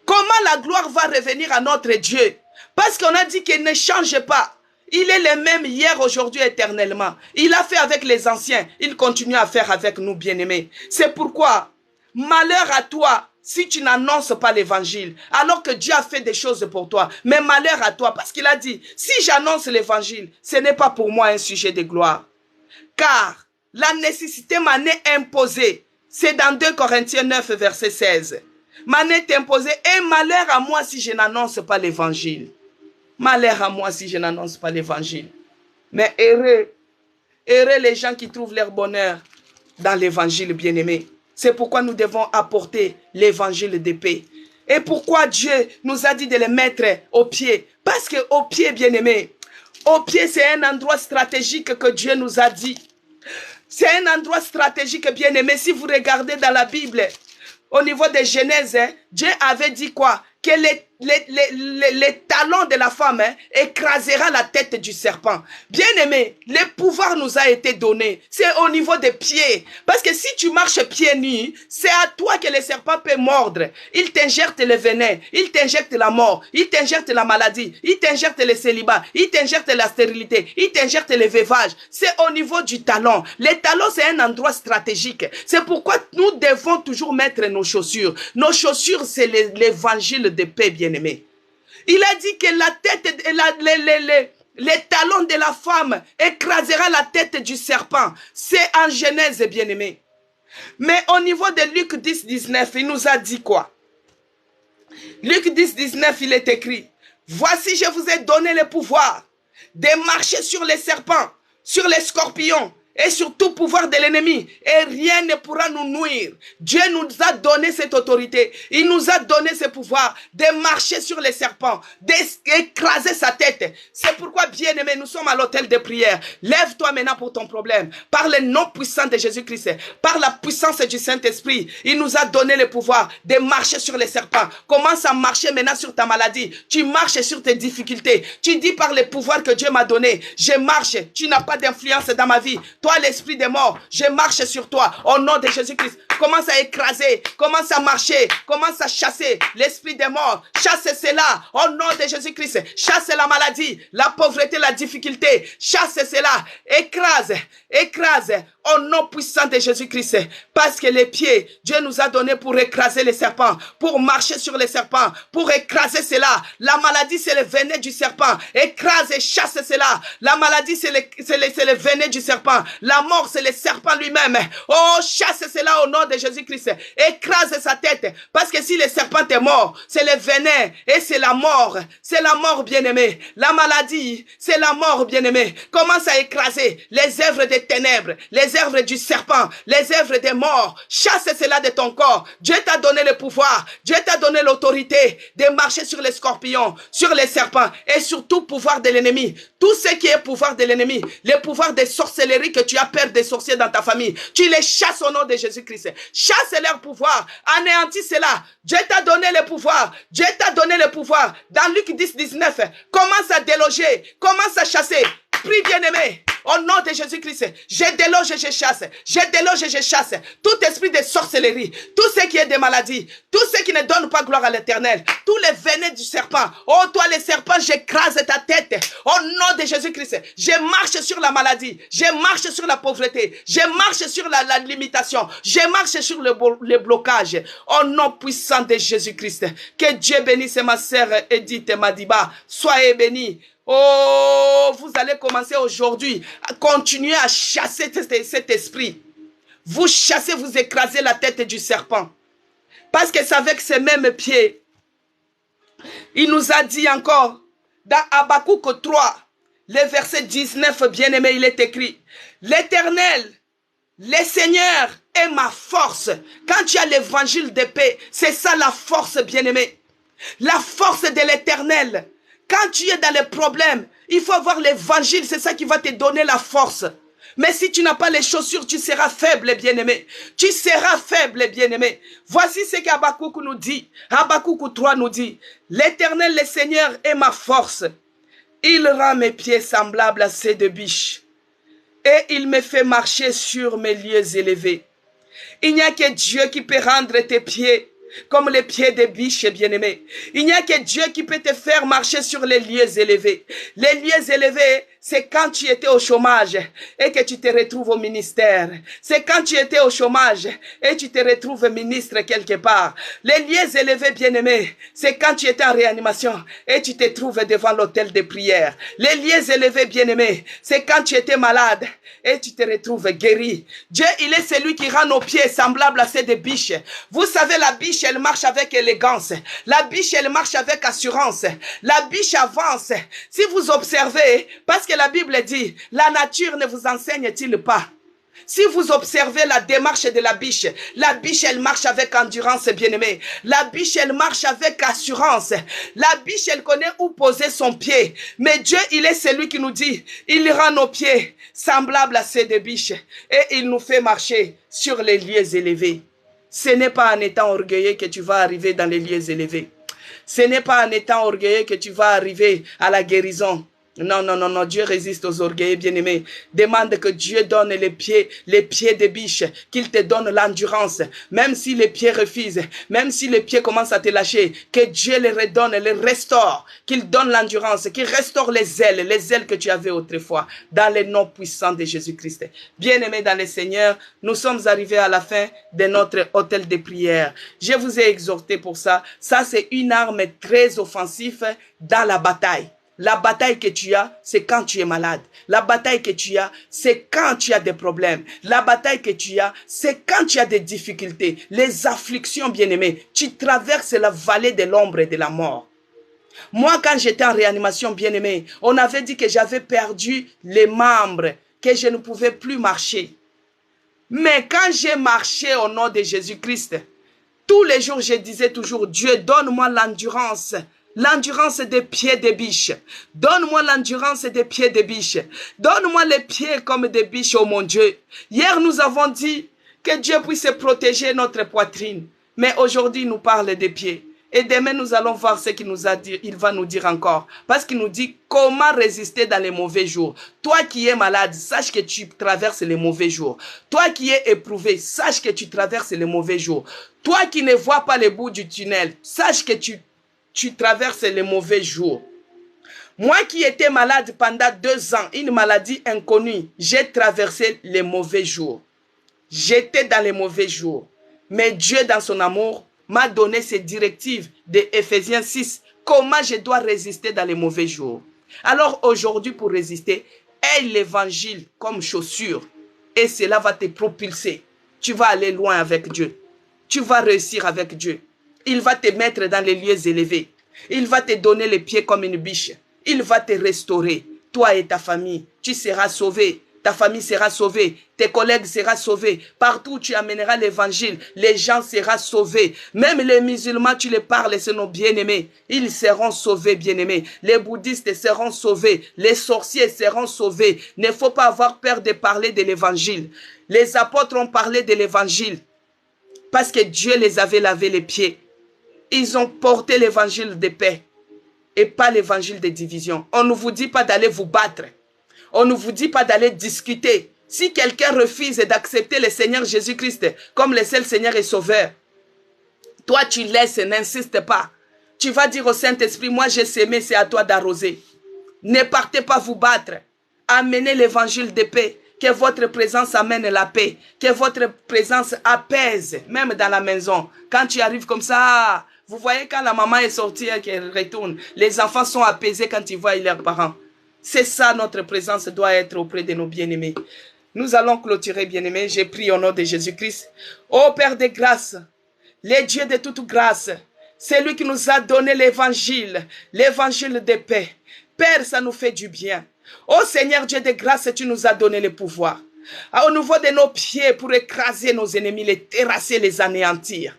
Comment la gloire va revenir à notre Dieu? Parce qu'on a dit qu'il ne change pas. Il est le même hier, aujourd'hui, éternellement. Il a fait avec les anciens. Il continue à faire avec nous, bien-aimés. C'est pourquoi, malheur à toi, si tu n'annonces pas l'évangile, alors que Dieu a fait des choses pour toi. Mais malheur à toi, parce qu'il a dit, si j'annonce l'évangile, ce n'est pas pour moi un sujet de gloire. Car la nécessité m'en est imposée. C'est dans 2 Corinthiens 9, verset 16. manette imposée, et malheur à moi si je n'annonce pas l'évangile. Malheur à moi si je n'annonce pas l'évangile. Mais heureux les gens qui trouvent leur bonheur dans l'évangile bien-aimé. C'est pourquoi nous devons apporter l'évangile de paix. Et pourquoi Dieu nous a dit de les mettre au pied? Parce que au pied, bien-aimé, au pied, c'est un endroit stratégique que Dieu nous a dit. C'est un endroit stratégique, bien-aimé. Si vous regardez dans la Bible, au niveau de Genèse, Dieu avait dit quoi? Que les talons de la femme écrasera la tête du serpent. Bien-aimé, le pouvoir nous a été donné. C'est au niveau des pieds. Parce que si tu marches pieds nus, c'est à toi que le serpent peut mordre. Il t'injecte le venin, il t'injecte la mort, il t'injecte la maladie, il t'injecte le célibat, il t'injecte la stérilité, il t'injecte le veuvage. C'est au niveau du talon. Les talons, c'est un endroit stratégique. C'est pourquoi nous devons toujours mettre nos chaussures. Nos chaussures, c'est l'évangile de paix, bien-aimé. Il a dit que la tête, les talons de la femme écrasera la tête du serpent. C'est en Genèse, bien-aimé. Mais au niveau de Luc 10, 19, il nous a dit quoi? Luc 10, 19, il est écrit: voici, je vous ai donné le pouvoir de marcher sur les serpents, sur les scorpions et sur tout pouvoir de l'ennemi, et rien ne pourra nous nuire. Dieu nous a donné cette autorité. Il nous a donné ce pouvoir de marcher sur les serpents, d'écraser sa tête. C'est pourquoi, bien-aimé, nous sommes à l'autel de prière. Lève-toi maintenant pour ton problème. Par le nom puissant de Jésus-Christ, par la puissance du Saint-Esprit, il nous a donné le pouvoir de marcher sur les serpents. Commence à marcher maintenant sur ta maladie. Tu marches sur tes difficultés. Tu dis par le pouvoir que Dieu m'a donné, je marche. Tu n'as pas d'influence dans ma vie. Toi, l'esprit des morts, je marche sur toi au nom de Jésus-Christ. Commence à écraser, commence à marcher, commence à chasser l'esprit des morts. Chasse cela au nom de Jésus-Christ. Chasse la maladie, la pauvreté, la difficulté. Chasse cela. Écrase, écrase au nom puissant de Jésus-Christ. Parce que les pieds, Dieu nous a donné pour écraser les serpents, pour marcher sur les serpents, pour écraser cela. La maladie, c'est le venin du serpent. Écrase et chasse cela. La maladie, c'est le venin du serpent. La mort, c'est le serpent lui-même. Oh, chasse cela au nom de Jésus-Christ. Écrase sa tête. Parce que si le serpent est mort, c'est le venin et c'est la mort. C'est la mort, bien-aimé. La maladie, c'est la mort, bien-aimé. Commence à écraser les œuvres des ténèbres, les œuvres du serpent, les œuvres des morts. Chasse cela de ton corps. Dieu t'a donné le pouvoir. Dieu t'a donné l'autorité de marcher sur les scorpions, sur les serpents et sur tout pouvoir de l'ennemi. Tout ce qui est pouvoir de l'ennemi, les pouvoirs de sorcellerie que tu as peur des sorciers dans ta famille, tu les chasses au nom de Jésus-Christ. Chasse leur pouvoir, anéantis cela. Dieu t'a donné le pouvoir. Dieu t'a donné le pouvoir. Dans Luc 10, 19, commence à déloger, commence à chasser. Prie, bien-aimé. Au nom de Jésus-Christ, je déloge et je chasse. Je déloge et je chasse tout esprit de sorcellerie, tout ce qui est des maladies, tout ce qui ne donne pas gloire à l'Éternel, tous les venins du serpent. Oh, toi, les serpents, j'écrase ta tête. Au nom de Jésus-Christ, je marche sur la maladie, je marche sur la pauvreté, je marche sur la limitation, je marche sur le blocage. Au nom puissant de Jésus-Christ, que Dieu bénisse ma sœur Edith Madiba. Soyez bénis. Oh, vous allez commencer aujourd'hui à continuer à chasser cet esprit. Vous chassez, vous écrasez la tête du serpent. Parce que c'est avec ses mêmes pieds. Il nous a dit encore, dans Habakkuk 3, le verset 19, bien-aimé, il est écrit: l'Éternel, le Seigneur est ma force. Quand tu as l'évangile de paix, c'est ça la force, bien-aimé. La force de l'Éternel. Quand tu es dans les problèmes, il faut avoir l'évangile, c'est ça qui va te donner la force. Mais si tu n'as pas les chaussures, tu seras faible, bien-aimé. Tu seras faible, bien-aimé. Voici ce qu'Habakkuk nous dit. Habakkuk 3 nous dit: l'Éternel, le Seigneur, est ma force. Il rend mes pieds semblables à ceux de biche. Et il me fait marcher sur mes lieux élevés. Il n'y a que Dieu qui peut rendre tes pieds comme les pieds des biches, bien-aimés. Il n'y a que Dieu qui peut te faire marcher sur les lieux élevés. Les lieux élevés, c'est quand tu étais au chômage et que tu te retrouves au ministère. C'est quand tu étais au chômage et tu te retrouves ministre quelque part. Les lieux élevés, bien-aimés, c'est quand tu étais en réanimation et tu te trouves devant l'autel de prière. Les lieux élevés, bien-aimés, c'est quand tu étais malade et tu te retrouves guéri. Dieu, il est celui qui rend nos pieds semblables à ceux des biches. Vous savez, la biche, elle marche avec élégance. La biche, elle marche avec assurance. La biche avance. Si vous observez, parce que la Bible dit, la nature ne vous enseigne-t-il pas? Si vous observez la démarche de la biche, elle marche avec endurance, bien-aimé. La biche, elle marche avec assurance. La biche, elle connaît où poser son pied. Mais Dieu, il est celui qui nous dit, il rend nos pieds semblables à ceux des biches et il nous fait marcher sur les lieux élevés. Ce n'est pas en étant orgueilleux que tu vas arriver dans les lieux élevés. Ce n'est pas en étant orgueilleux que tu vas arriver à la guérison. Non, non, non, non, Dieu résiste aux orgueilleux, bien-aimés. Demande que Dieu donne les pieds des biches, qu'il te donne l'endurance. Même si les pieds refusent, même si les pieds commencent à te lâcher, que Dieu les redonne, les restaure, qu'il donne l'endurance, qu'il restaure les ailes que tu avais autrefois, dans le nom puissant de Jésus-Christ. Bien-aimés dans le Seigneur, nous sommes arrivés à la fin de notre hôtel de prière. Je vous ai exhorté pour ça. Ça, c'est une arme très offensive dans la bataille. La bataille que tu as, c'est quand tu es malade. La bataille que tu as, c'est quand tu as des problèmes. La bataille que tu as, c'est quand tu as des difficultés. Les afflictions, bien-aimés. Tu traverses la vallée de l'ombre et de la mort. Moi, quand j'étais en réanimation, bien-aimé, on avait dit que j'avais perdu les membres, que je ne pouvais plus marcher. Mais quand j'ai marché au nom de Jésus-Christ, tous les jours, je disais toujours, Dieu, donne-moi l'endurance. L'endurance des pieds des biches. Donne-moi l'endurance des pieds des biches. Donne-moi les pieds comme des biches, oh mon Dieu. Hier, nous avons dit que Dieu puisse protéger notre poitrine. Mais aujourd'hui, il nous parle des pieds. Et demain, nous allons voir ce qu'il nous a dit. Il va nous dire encore. Parce qu'il nous dit comment résister dans les mauvais jours. Toi qui es malade, sache que tu traverses les mauvais jours. Toi qui es éprouvé, sache que tu traverses les mauvais jours. Toi qui ne vois pas le bout du tunnel, sache que tu traverses les mauvais jours. Moi qui étais malade pendant 2 ans, une maladie inconnue, j'ai traversé les mauvais jours. J'étais dans les mauvais jours. Mais Dieu, dans son amour, m'a donné ces directives de Ephésiens 6, comment je dois résister dans les mauvais jours. Alors aujourd'hui, pour résister, aie l'évangile comme chaussure et cela va te propulser. Tu vas aller loin avec Dieu. Tu vas réussir avec Dieu. Il va te mettre dans les lieux élevés. Il va te donner les pieds comme une biche. Il va te restaurer. Toi et ta famille, tu seras sauvé. Ta famille sera sauvée. Tes collègues seront sauvés. Partout où tu amèneras l'évangile, les gens seront sauvés. Même les musulmans, tu les parles, c'est nos bien-aimés. Ils seront sauvés, bien-aimés. Les bouddhistes seront sauvés. Les sorciers seront sauvés. Il ne faut pas avoir peur de parler de l'évangile. Les apôtres ont parlé de l'évangile parce que Dieu les avait lavé les pieds. Ils ont porté l'évangile de paix et pas l'évangile de division. On ne vous dit pas d'aller vous battre. On ne vous dit pas d'aller discuter. Si quelqu'un refuse d'accepter le Seigneur Jésus-Christ comme le seul Seigneur et Sauveur, toi tu laisses, n'insiste pas. Tu vas dire au Saint-Esprit, moi j'ai sémé, c'est à toi d'arroser. Ne partez pas vous battre. Amenez l'évangile de paix. Que votre présence amène la paix. Que votre présence apaise, même dans la maison. Quand tu arrives comme ça, vous voyez quand la maman est sortie et qu'elle retourne, les enfants sont apaisés quand ils voient leurs parents. C'est ça, notre présence doit être auprès de nos bien-aimés. Nous allons clôturer, bien-aimés. J'ai prié au nom de Jésus-Christ. Ô Père de grâce, le Dieu de toute grâce, c'est lui qui nous a donné l'évangile de paix. Père, ça nous fait du bien. Ô Seigneur Dieu de grâce, tu nous as donné le pouvoir. Au niveau de nos pieds pour écraser nos ennemis, les terrasser, les anéantir.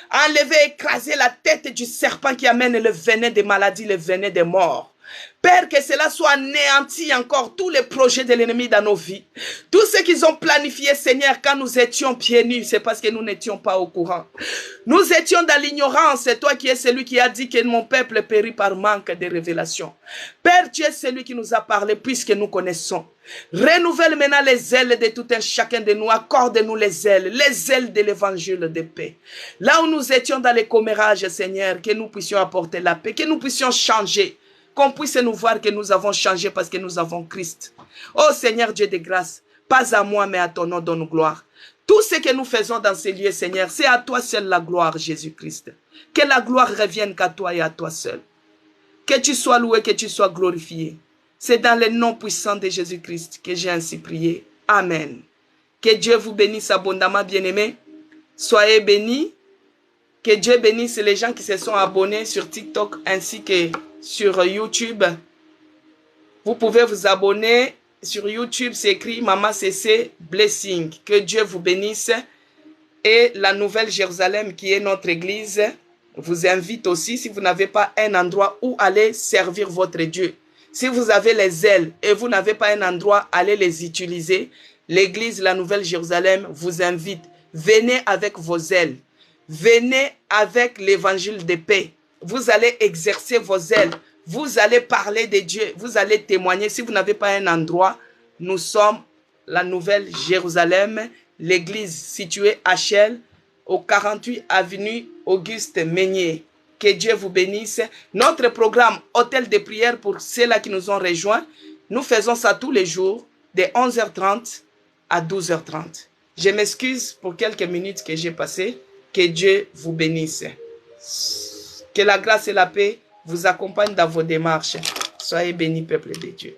Enlever, écraser la tête du serpent qui amène le venin des maladies, le venin des morts. Père, que cela soit anéanti encore, tous les projets de l'ennemi dans nos vies. Tout ce qu'ils ont planifié, Seigneur, quand nous étions pieds nus, c'est parce que nous n'étions pas au courant. Nous étions dans l'ignorance. C'est toi qui es celui qui a dit que mon peuple périt par manque de révélation. Père, tu es celui qui nous a parlé puisque nous connaissons. Renouvelle maintenant les ailes de tout un chacun de nous. Accorde-nous les ailes de l'évangile de paix. Là où nous étions dans les commérages, Seigneur, que nous puissions apporter la paix, que nous puissions changer. Qu'on puisse nous voir que nous avons changé parce que nous avons Christ. Oh Seigneur Dieu de grâce, pas à moi mais à ton nom donne gloire. Tout ce que nous faisons dans ces lieux, Seigneur, c'est à toi seul la gloire, Jésus-Christ. Que la gloire revienne qu'à toi et à toi seul. Que tu sois loué, que tu sois glorifié. C'est dans le nom puissant de Jésus-Christ que j'ai ainsi prié. Amen. Que Dieu vous bénisse abondamment, bien-aimés. Soyez bénis. Que Dieu bénisse les gens qui se sont abonnés sur TikTok ainsi que sur YouTube. Vous pouvez vous abonner sur YouTube, c'est écrit Maman CC Blessing. Que Dieu vous bénisse. Et la Nouvelle Jérusalem, qui est notre église, vous invite aussi, si vous n'avez pas un endroit où aller servir votre Dieu. Si vous avez les ailes et vous n'avez pas un endroit, allez les utiliser. L'église, la Nouvelle Jérusalem, vous invite. Venez avec vos ailes. Venez avec l'évangile de paix. Vous allez exercer vos ailes. Vous allez parler de Dieu. Vous allez témoigner. Si vous n'avez pas un endroit, nous sommes la Nouvelle Jérusalem, l'église située à Chelles, au 48 avenue Auguste Meunier. Que Dieu vous bénisse. Notre programme Hôtel de prière pour ceux-là qui nous ont rejoints, nous faisons ça tous les jours de 11h30 à 12h30. Je m'excuse pour quelques minutes que j'ai passées. Que Dieu vous bénisse. Que la grâce et la paix vous accompagnent dans vos démarches. Soyez bénis, peuple de Dieu.